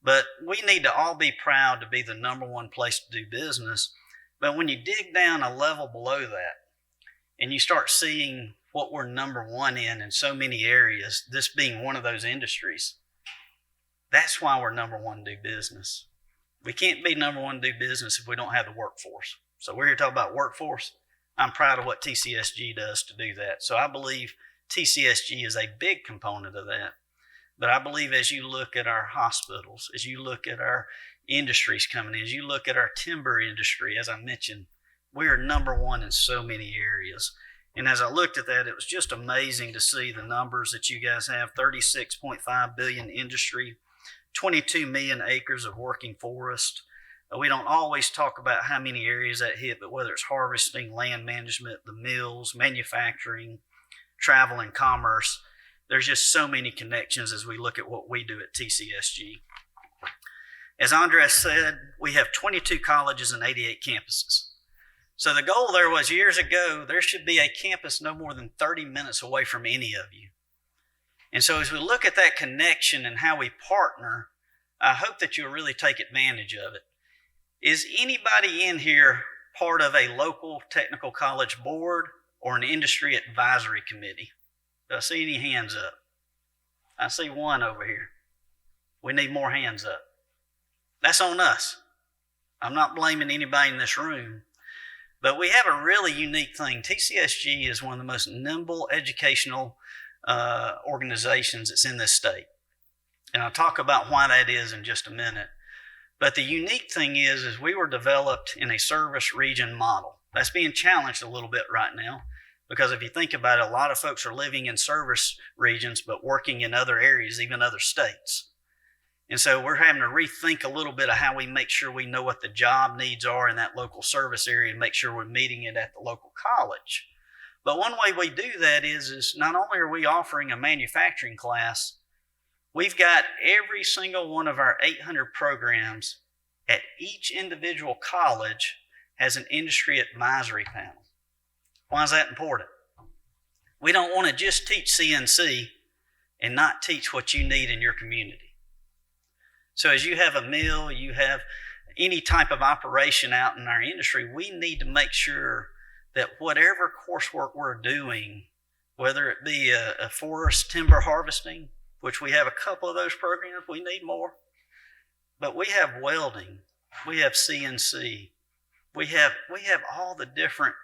But we need to all be proud to be the number one place to do business. But when you dig down a level below that and you start seeing what we're number one in so many areas, this being one of those industries, that's why we're number one to do business. We can't be number one to do business if we don't have the workforce. So we're here to talk about workforce. I'm proud of what TCSG does to do that. So I believe TCSG is a big component of that. But I believe as you look at our hospitals, as you look at our industries coming in, as you look at our timber industry, as I mentioned, we are number one in so many areas. And as I looked at that, it was just amazing to see the numbers that you guys have. 36.5 billion industry, 22 million acres of working forest. We don't always talk about how many areas that hit, but whether it's harvesting, land management, the mills, manufacturing, travel and commerce, there's just so many connections as we look at what we do at TCSG. As Andres said, we have 22 colleges and 88 campuses. So the goal there was years ago, there should be a campus no more than 30 minutes away from any of you. And so as we look at that connection and how we partner, I hope that you'll really take advantage of it. Is anybody in here part of a local technical college board or an industry advisory committee? Do I see any hands up? I see one over here. We need more hands up. That's on us. I'm not blaming anybody in this room, but we have a really unique thing. TCSG is one of the most nimble educational organizations that's in this state. And I'll talk about why that is in just a minute. But the unique thing is we were developed in a service region model. That's being challenged a little bit right now. Because if you think about it, a lot of folks are living in service regions, but working in other areas, even other states. And so we're having to rethink a little bit of how we make sure we know what the job needs are in that local service area and make sure we're meeting it at the local college. But one way we do that is not only are we offering a manufacturing class, we've got every single one of our 800 programs at each individual college has an industry advisory panel. Why is that important? We don't want to just teach CNC and not teach what you need in your community. So as you have a mill, you have any type of operation out in our industry, we need to make sure that whatever coursework we're doing, whether it be a forest timber harvesting, which we have a couple of those programs, we need more, but we have welding, we have CNC, we have all the different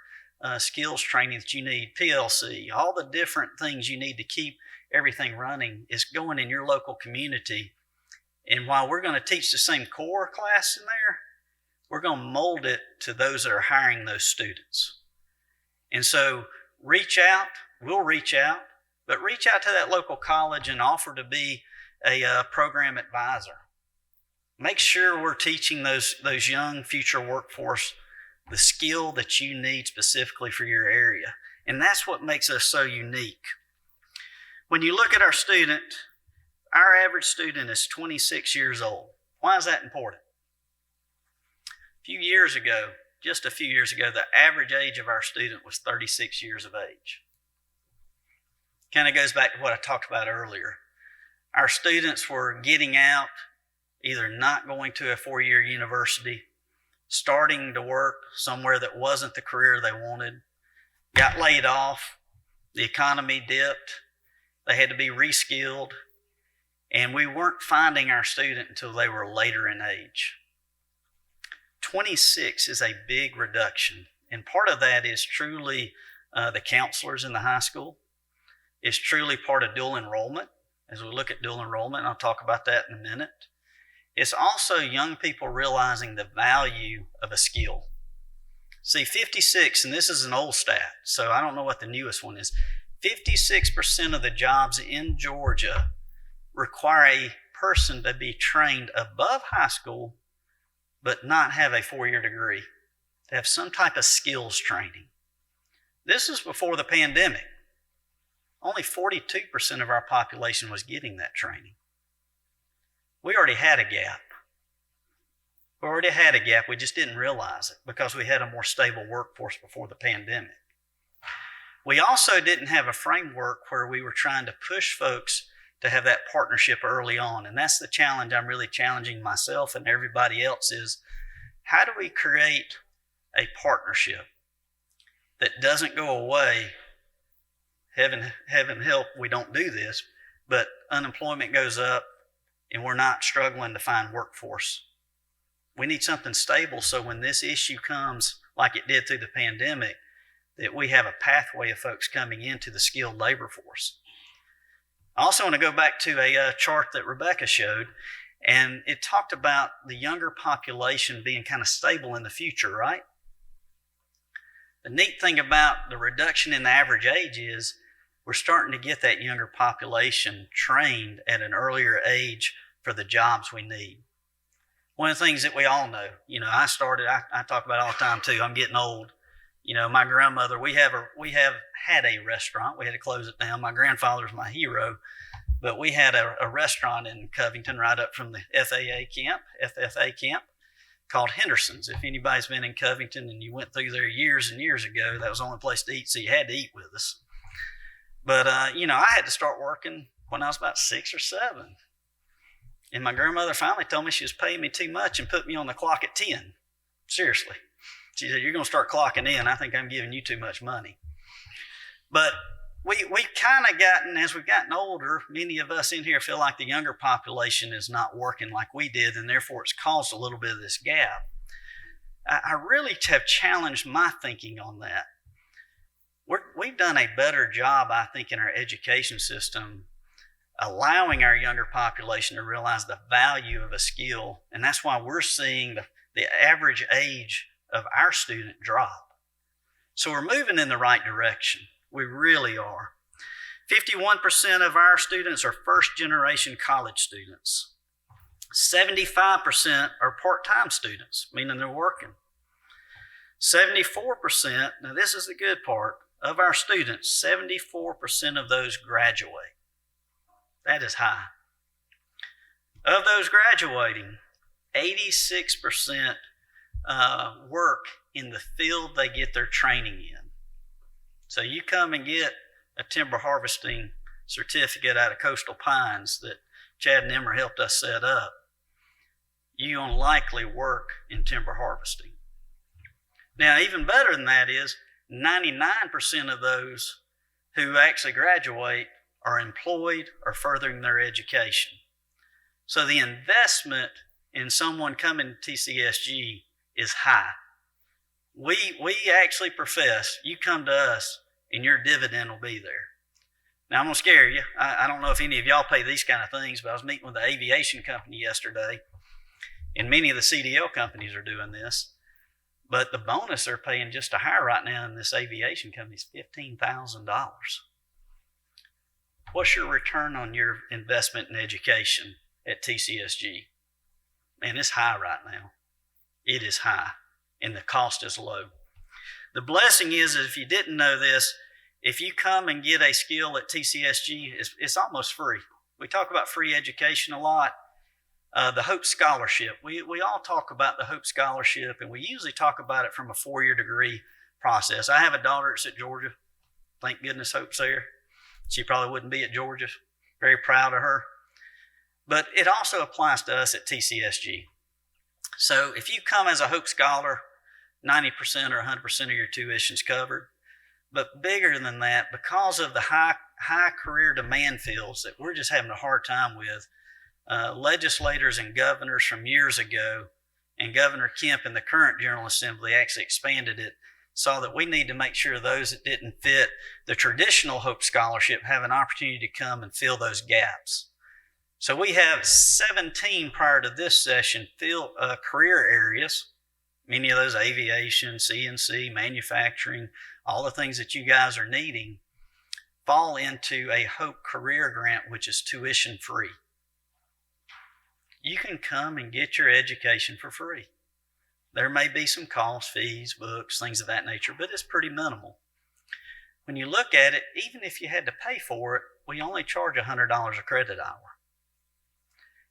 skills training that you need, PLC, all the different things you need to keep everything running is going in your local community. And while we're going to teach the same core class in there, we're going to mold it to those that are hiring those students. And so we'll reach out, but reach out to that local college and offer to be a program advisor. Make sure we're teaching those young future workforce the skill that you need specifically for your area. And that's what makes us so unique. When you look at our student, our average student is 26 years old. Why is that important? Just a few years ago, the average age of our student was 36 years of age. Kind of goes back to what I talked about earlier. Our students were getting out, either not going to a 4-year university, starting to work somewhere that wasn't the career they wanted, got laid off, the economy dipped, they had to be reskilled, and we weren't finding our student until they were later in age. 26 is a big reduction, and part of that is truly the counselors in the high school. It's truly part of dual enrollment. As we look at dual enrollment, and I'll talk about that in a minute. It's also young people realizing the value of a skill. See, 56, and this is an old stat, so I don't know what the newest one is, 56% of the jobs in Georgia require a person to be trained above high school but not have a 4-year degree, to have some type of skills training. This is before the pandemic. Only 42% of our population was getting that training. We already had a gap. We just didn't realize it because we had a more stable workforce before the pandemic. We also didn't have a framework where we were trying to push folks to have that partnership early on. And that's the challenge I'm really challenging myself and everybody else is, how do we create a partnership that doesn't go away? Heaven help, we don't do this, but unemployment goes up and we're not struggling to find workforce. We need something stable so when this issue comes, like it did through the pandemic, that we have a pathway of folks coming into the skilled labor force. I also want to go back to a chart that Rebecca showed, and it talked about the younger population being kind of stable in the future, right? The neat thing about the reduction in the average age is we're starting to get that younger population trained at an earlier age for the jobs we need. One of the things that we all know, I talk about it all the time too, I'm getting old. My grandmother, we have had a restaurant. We had to close it down. My grandfather was my hero, but we had a restaurant in Covington right up from the FFA camp called Henderson's. If anybody's been in Covington and you went through there years and years ago, that was the only place to eat, so you had to eat with us. But, I had to start working when I was about 6 or 7. And my grandmother finally told me she was paying me too much and put me on the clock at 10. Seriously. She said, "You're going to start clocking in. I think I'm giving you too much money." But we kind of gotten, as we've gotten older, many of us in here feel like the younger population is not working like we did, and therefore it's caused a little bit of this gap. I really have challenged my thinking on that. We've done a better job, I think, in our education system allowing our younger population to realize the value of a skill, and that's why we're seeing the average age of our student drop. So we're moving in the right direction. We really are. 51% of our students are first-generation college students. 75% are part-time students, meaning they're working. 74%, now this is the good part, of our students, 74% of those graduate. That is high. Of those graduating, 86% work in the field they get their training in. So you come and get a timber harvesting certificate out of Coastal Pines that Chad Nimmer helped us set up, you're going to likely work in timber harvesting. Now, even better than that is 99% of those who actually graduate are employed or furthering their education. So the investment in someone coming to TCSG is high. We actually profess, you come to us and your dividend will be there. Now, I'm going to scare you. I don't know if any of y'all pay these kind of things, but I was meeting with the aviation company yesterday, and many of the CDL companies are doing this. But the bonus they're paying just to hire right now in this aviation company is $15,000. What's your return on your investment in education at TCSG? Man, it's high right now. It is high, and the cost is low. The blessing is, if you didn't know this, if you come and get a skill at TCSG, it's almost free. We talk about free education a lot. The Hope Scholarship. We all talk about the Hope Scholarship, and we usually talk about it from a 4-year degree process. I have a daughter that's at Georgia. Thank goodness Hope's there. She probably wouldn't be at Georgia. Very proud of her. But it also applies to us at TCSG. So if you come as a Hope Scholar, 90% or 100% of your tuition's covered. But bigger than that, because of the high career demand fields that we're just having a hard time with, legislators and governors from years ago, and Governor Kemp in the current General Assembly actually expanded it, saw that we need to make sure those that didn't fit the traditional Hope Scholarship have an opportunity to come and fill those gaps. So we have 17 prior to this session career areas, many of those aviation, CNC, manufacturing, all the things that you guys are needing fall into a Hope Career Grant, which is tuition free. You can come and get your education for free. There may be some costs, fees, books, things of that nature, but it's pretty minimal. When you look at it, even if you had to pay for it, we only charge $100 a credit hour.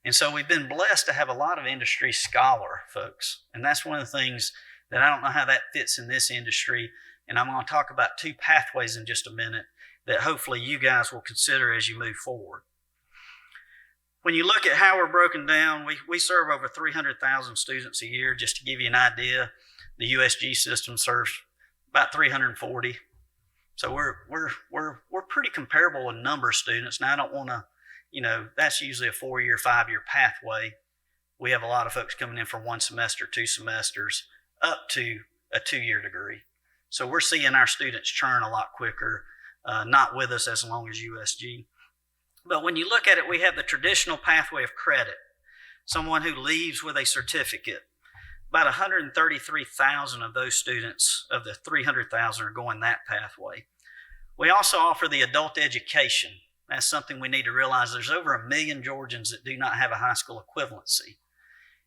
And so we've been blessed to have a lot of industry scholar folks. And that's one of the things that I don't know how that fits in this industry. And I'm going to talk about 2 pathways in just a minute that hopefully you guys will consider as you move forward. When you look at how we're broken down, we serve over 300,000 students a year. Just to give you an idea, the USG system serves about 340. So we're pretty comparable in number of students. Now, I don't want to, that's usually a 4-year, 5-year pathway. We have a lot of folks coming in for 1 semester, 2 semesters, up to a 2-year degree. So we're seeing our students churn a lot quicker, not with us as long as USG. But when you look at it, we have the traditional pathway of credit, someone who leaves with a certificate. About 133,000 of those students of the 300,000 are going that pathway. We also offer the adult education. That's something we need to realize. There's over 1 million Georgians that do not have a high school equivalency.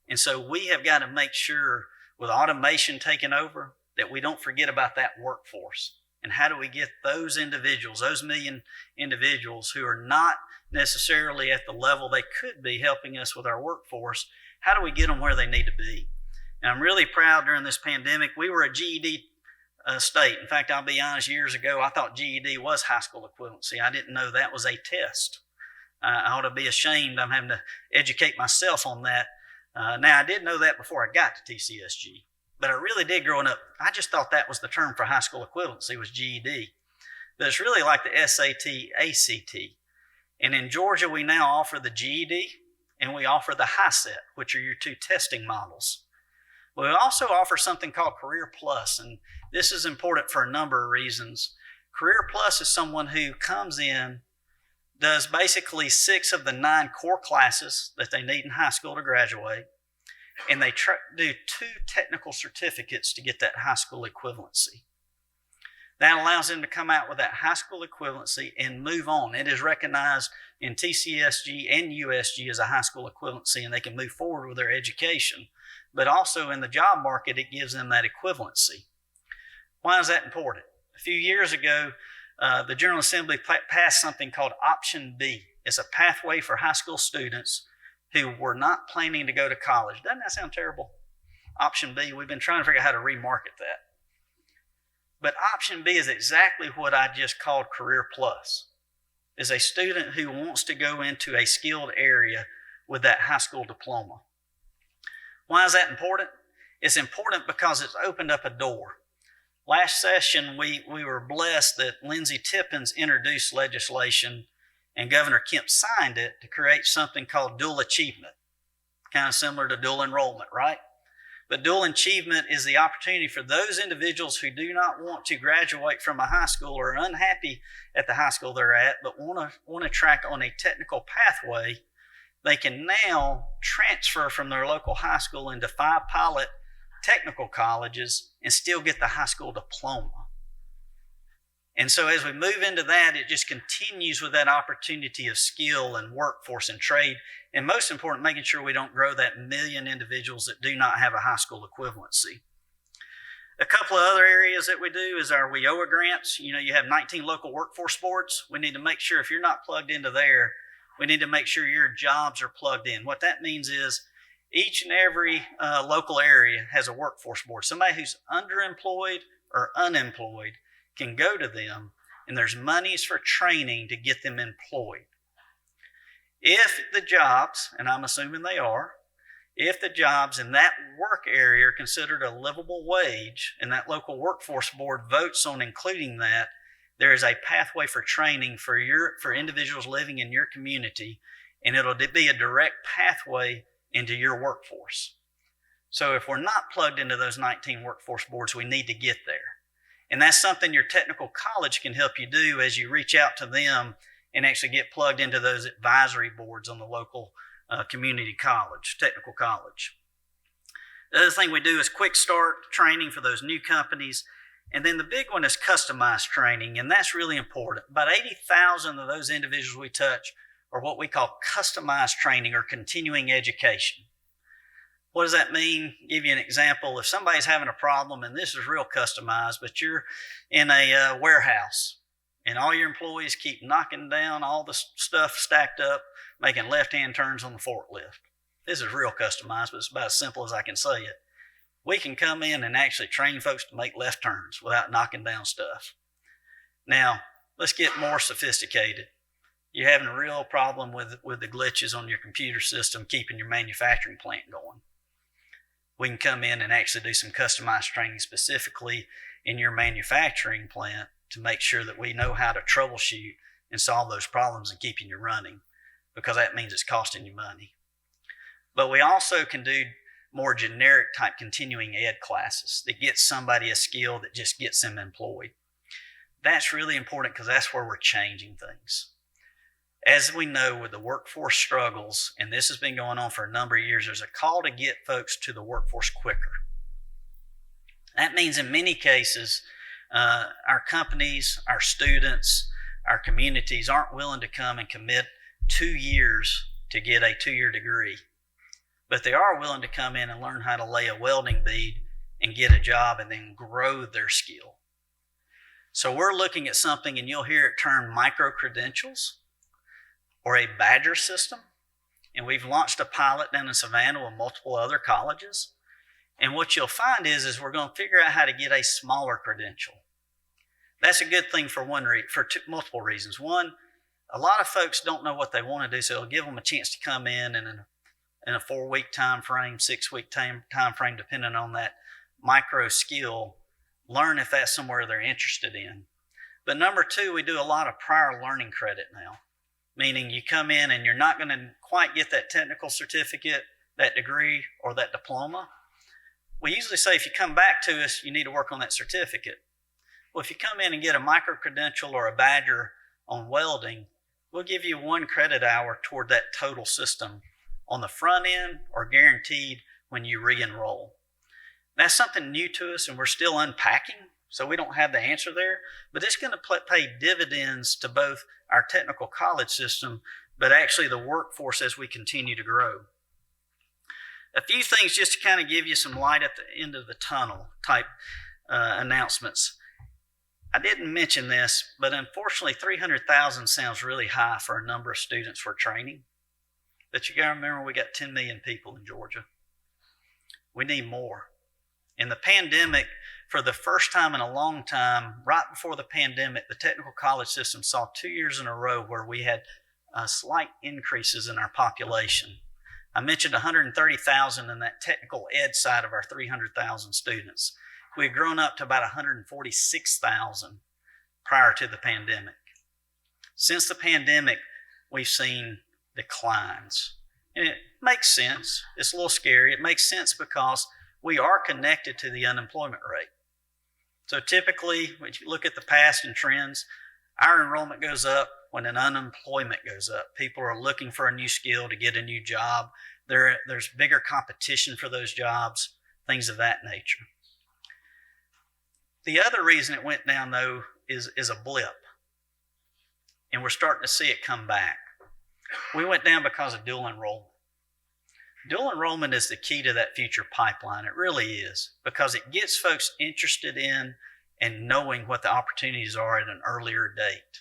And so we have got to make sure, with automation taking over, that we don't forget about that workforce. And how do we get those individuals, those 1 million individuals who are not necessarily at the level they could be helping us with our workforce, how do we get them where they need to be? And I'm really proud during this pandemic, we were a GED state. In fact, I'll be honest, years ago, I thought GED was high school equivalency. I didn't know that was a test. I ought to be ashamed. I'm having to educate myself on that. Now, I did know that before I got to TCSG. But I really did growing up. I just thought that was the term for high school equivalency was GED. But it's really like the SAT, ACT. And in Georgia, we now offer the GED and we offer the HiSET, which are your 2 testing models. We also offer something called Career Plus, and this is important for a number of reasons. Career Plus is someone who comes in, does basically 6 of the 9 core classes that they need in high school to graduate, and they do 2 technical certificates to get that high school equivalency. That allows them to come out with that high school equivalency and move on. It is recognized in TCSG and USG as a high school equivalency, and they can move forward with their education. But also in the job market, it gives them that equivalency. Why is that important? A few years ago, the General Assembly passed something called Option B. It's a pathway for high school students who were not planning to go to college. Doesn't that sound terrible? Option B, we've been trying to figure out how to remarket that. But Option B is exactly what I just called Career Plus. Is a student who wants to go into a skilled area with that high school diploma. Why is that important? It's important because it's opened up a door. Last session, we were blessed that Lindsey Tippins introduced legislation and Governor Kemp signed it to create something called dual achievement, kind of similar to dual enrollment, right? But dual achievement is the opportunity for those individuals who do not want to graduate from a high school or are unhappy at the high school they're at, but want to track on a technical pathway. They can now transfer from their local high school into 5 pilot technical colleges and still get the high school diploma. And so as we move into that, it just continues with that opportunity of skill and workforce and trade. And most important, making sure we don't grow that million individuals that do not have a high school equivalency. A couple of other areas that we do is our WIOA grants. You have 19 local workforce boards. We need to make sure if you're not plugged into there, we need to make sure your jobs are plugged in. What that means is each and every local area has a workforce board. Somebody who's underemployed or unemployed can go to them, and there's monies for training to get them employed. If the jobs, and I'm assuming they are, if the jobs in that work area are considered a livable wage and that local workforce board votes on including that, there is a pathway for training for individuals living in your community, and it'll be a direct pathway into your workforce. So if we're not plugged into those 19 workforce boards, we need to get there. And that's something your technical college can help you do as you reach out to them and actually get plugged into those advisory boards on the local community college, technical college. The other thing we do is quick start training for those new companies. And then the big one is customized training, and that's really important. About 80,000 of those individuals we touch are what we call customized training or continuing education. What does that mean? Give you an example. If somebody's having a problem, and this is real customized, but you're in a warehouse and all your employees keep knocking down all the stuff stacked up, making left-hand turns on the forklift. This is real customized, but it's about as simple as I can say it. We can come in and actually train folks to make left turns without knocking down stuff. Now, let's get more sophisticated. You're having a real problem with the glitches on your computer system keeping your manufacturing plant going. We can come in and actually do some customized training specifically in your manufacturing plant to make sure that we know how to troubleshoot and solve those problems and keeping you running, because that means it's costing you money. But we also can do more generic type continuing ed classes that get somebody a skill that just gets them employed. That's really important because that's where we're changing things. As we know with the workforce struggles, and this has been going on for a number of years, there's a call to get folks to the workforce quicker. That means in many cases, our companies, our students, our communities aren't willing to come and commit 2 years to get a 2-year degree. But they are willing to come in and learn how to lay a welding bead and get a job and then grow their skill. So we're looking at something, and you'll hear it termed micro-credentials or a badger system. And we've launched a pilot down in Savannah with multiple other colleges. And what you'll find is we're going to figure out how to get a smaller credential. That's a good thing for multiple reasons. One, a lot of folks don't know what they want to do, so it'll give them a chance to come in and in a 4-week time frame, 6-week time frame, depending on that micro skill, learn if that's somewhere they're interested in. But number 2, we do a lot of prior learning credit now, meaning you come in and you're not going to quite get that technical certificate, that degree, or that diploma. We usually say if you come back to us, you need to work on that certificate. Well, if you come in and get a micro-credential or a badger on welding, we'll give you 1 credit hour toward that total system on the front end or guaranteed when you re-enroll. That's something new to us, and we're still unpacking So we don't have the answer there, but it's going to pay dividends to both our technical college system, but actually the workforce as we continue to grow. A few things just to kind of give you some light at the end of the tunnel type announcements. I didn't mention this, but unfortunately 300,000 sounds really high for a number of students we're training. But you got to remember we got 10 million people in Georgia. We need more. In the pandemic, for the first time in a long time, right before the pandemic, the technical college system saw 2 years in a row where we had slight increases in our population. I mentioned 130,000 in that technical ed side of our 300,000 students. We had grown up to about 146,000 prior to the pandemic. Since the pandemic, we've seen declines. And it makes sense. It's a little scary. It makes sense because we are connected to the unemployment rate. So typically, when you look at the past and trends, our enrollment goes up when an unemployment goes up. People are looking for a new skill to get a new job. There's bigger competition for those jobs, things of that nature. The other reason it went down, though, is a blip. And we're starting to see it come back. We went down because of dual enrollment. Dual enrollment is the key to that future pipeline. It really is, because it gets folks interested in and knowing what the opportunities are at an earlier date.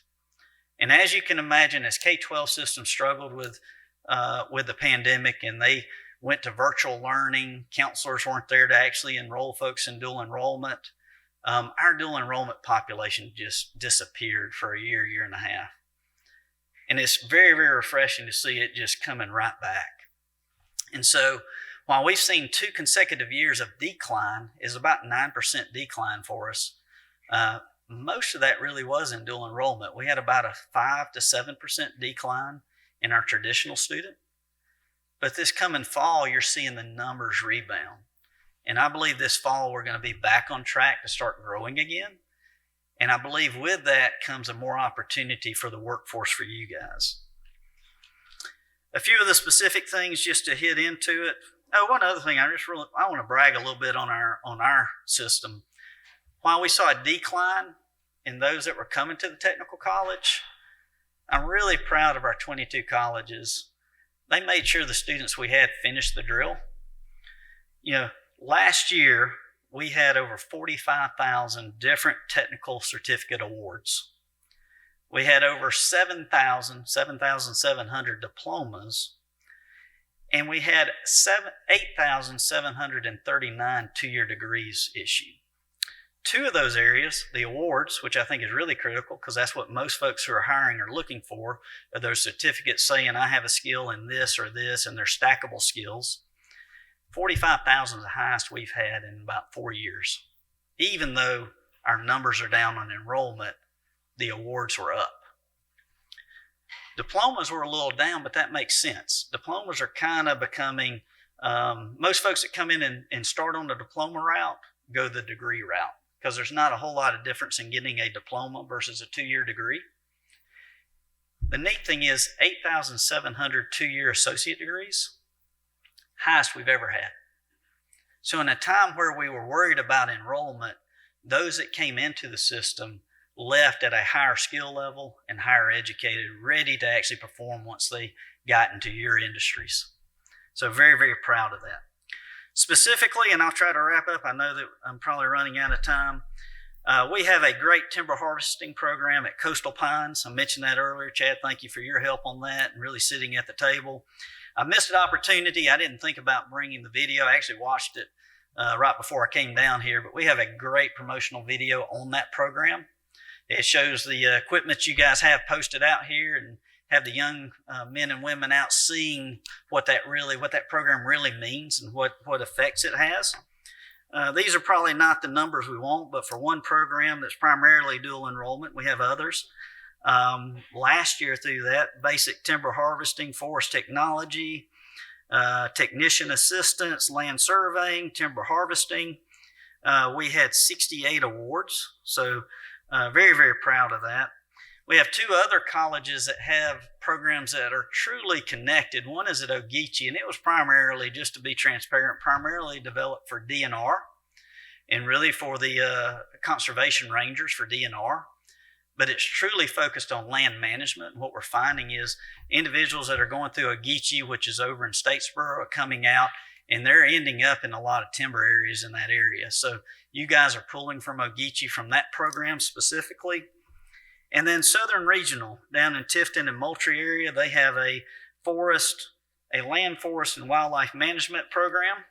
And as you can imagine, as K-12 systems struggled with the pandemic and they went to virtual learning, counselors weren't there to actually enroll folks in dual enrollment. Our dual enrollment population just disappeared for a year and a half. And it's very, very refreshing to see it just coming right back. And so while we've seen 2 consecutive years of decline, is about 9% decline for us, most of that really was in dual enrollment. We had about a 5 to 7% decline in our traditional student. But this coming fall, you're seeing the numbers rebound. And I believe this fall we're going to be back on track to start growing again. And I believe with that comes a more opportunity for the workforce for you guys. A few of the specific things just to hit into it. Oh, one other thing, I want to brag a little bit on our system. While we saw a decline in those that were coming to the technical college, I'm really proud of our 22 colleges. They made sure the students we had finished the drill. Last year, we had over 45,000 different technical certificate awards. We had over 7,700 diplomas, and we had 8,739 two-year degrees issued. 2 of those areas, the awards, which I think is really critical because that's what most folks who are hiring are looking for, are those certificates saying I have a skill in this or this, and they're stackable skills. 45,000 is the highest we've had in about 4 years. Even though our numbers are down on enrollment, the awards were up. Diplomas were a little down, but that makes sense. Diplomas are kind of becoming, most folks that come in and start on the diploma route go the degree route because there's not a whole lot of difference in getting a diploma versus a 2-year degree. The neat thing is 8,700 2-year associate degrees, highest we've ever had. So in a time where we were worried about enrollment, those that came into the system left at a higher skill level and higher educated, ready to actually perform once they got into your industries. So very, very proud of that. Specifically, and I'll try to wrap up, I know that I'm probably running out of time. We have a great timber harvesting program at Coastal Pines. I mentioned that earlier. Chad, thank you for your help on that and really sitting at the table. I missed an opportunity. I didn't think about bringing the video. I actually watched it right before I came down here, but we have a great promotional video on that program. It shows the equipment you guys have posted out here and have the young men and women out seeing what that program really means and what effects it has. These are probably not the numbers we want, but for one program that's primarily dual enrollment, we have others. Last year through that, basic timber harvesting, forest technology, technician assistance, land surveying, timber harvesting, we had 68 awards. So very, very proud of that. We have 2 other colleges that have programs that are truly connected. One is at Ogeechee, and it was primarily, just to be transparent, primarily developed for DNR. and really for the conservation rangers for DNR. But it's truly focused on land management. What we're finding is individuals that are going through Ogeechee, which is over in Statesboro, are coming out, and they're ending up in a lot of timber areas in that area. So you guys are pulling from Ogeechee from that program specifically. And then Southern Regional down in Tifton and Moultrie area, they have a land forest and wildlife management program.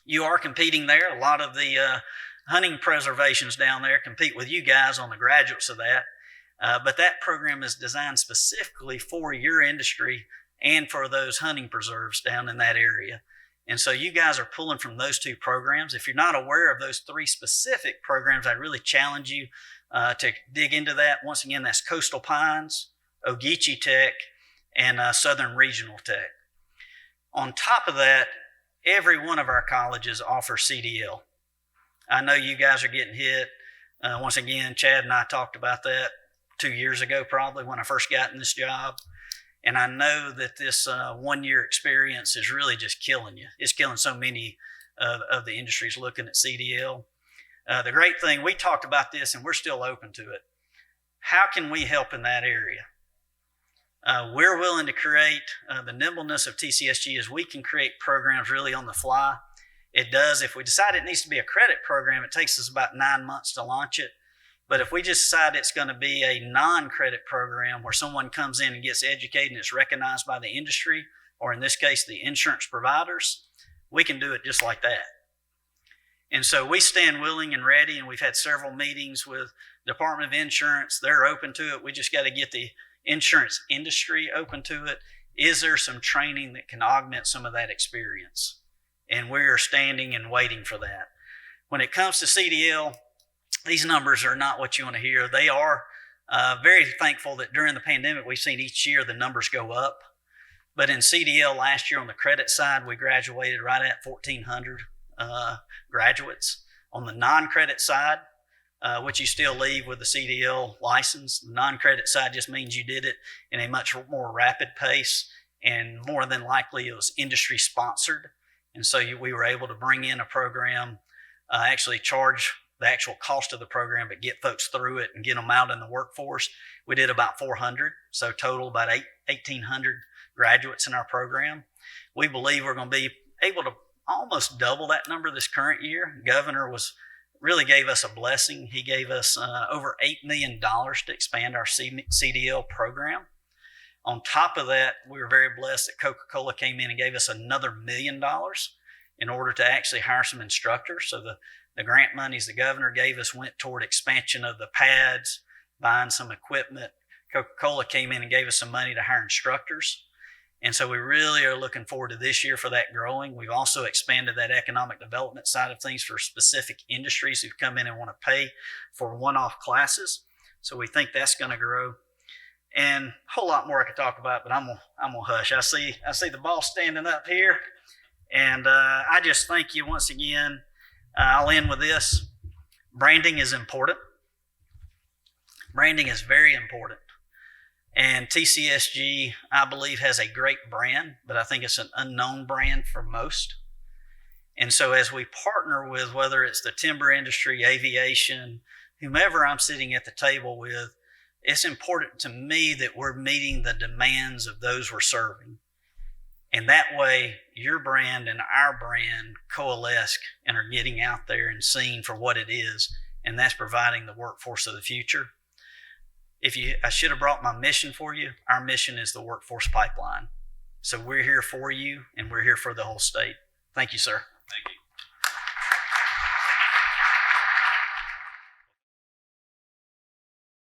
You are competing there. A lot of the hunting preservations down there compete with you guys on the graduates of that. But that program is designed specifically for your industry and for those hunting preserves down in that area. And so you guys are pulling from those two programs. If you're not aware of those three specific programs, I'd really challenge you to dig into that. Once again, that's Coastal Pines, Ogeechee Tech, and Southern Regional Tech. On top of that, every one of our colleges offers CDL. I know you guys are getting hit. Once again, Chad and I talked about that 2 years ago, probably when I first got in this job. And I know that this 1 year experience is really just killing you. It's killing so many of the industries looking at CDL. The great thing, we talked about this and we're still open to it. How can we help in that area? We're willing to create the nimbleness of TCSG is we can create programs really on the fly. It does. If we decide it needs to be a credit program, it takes us about 9 months to launch it. But if we just decide it's going to be a non-credit program where someone comes in and gets educated and it's recognized by the industry, or in this case, the insurance providers, we can do it just like that. And so we stand willing and ready, and we've had several meetings with Department of Insurance. They're open to it. We just got to get the insurance industry open to it. Is there some training that can augment some of that experience? And we're standing and waiting for that. When it comes to CDL, these numbers are not what you want to hear. They are very thankful that during the pandemic, we've seen each year the numbers go up. But in CDL last year on the credit side, we graduated right at 1,400 graduates. On the non-credit side, which you still leave with the CDL license, the non-credit side just means you did it in a much more rapid pace, and more than likely it was industry sponsored. And so we were able to bring in a program, actually charge the actual cost of the program, but get folks through it and get them out in the workforce. We did about 400, so total about 1,800 graduates in our program. We believe we're going to be able to almost double that number this current year. The governor really gave us a blessing. He gave us over $8 million to expand our CDL program. On top of that, we were very blessed that Coca-Cola came in and gave us another $1 million in order to actually hire some instructors. So the grant monies the governor gave us went toward expansion of the pads, buying some equipment. Coca-Cola came in and gave us some money to hire instructors. And so we really are looking forward to this year for that growing. We've also expanded that economic development side of things for specific industries who come in and want to pay for one-off classes. So we think that's going to grow. And a whole lot more I could talk about, but I'm gonna hush. I see the boss standing up here, and I just thank you once again. I'll end with this. Branding is important. Branding is very important. And TCSG, I believe, has a great brand, but I think it's an unknown brand for most. And so as we partner with, whether it's the timber industry, aviation, whomever I'm sitting at the table with, it's important to me that we're meeting the demands of those we're serving. And that way, your brand and our brand coalesce and are getting out there and seen for what it is, and that's providing the workforce of the future. I should have brought my mission for you. Our mission is the workforce pipeline. So we're here for you, and we're here for the whole state. Thank you, sir.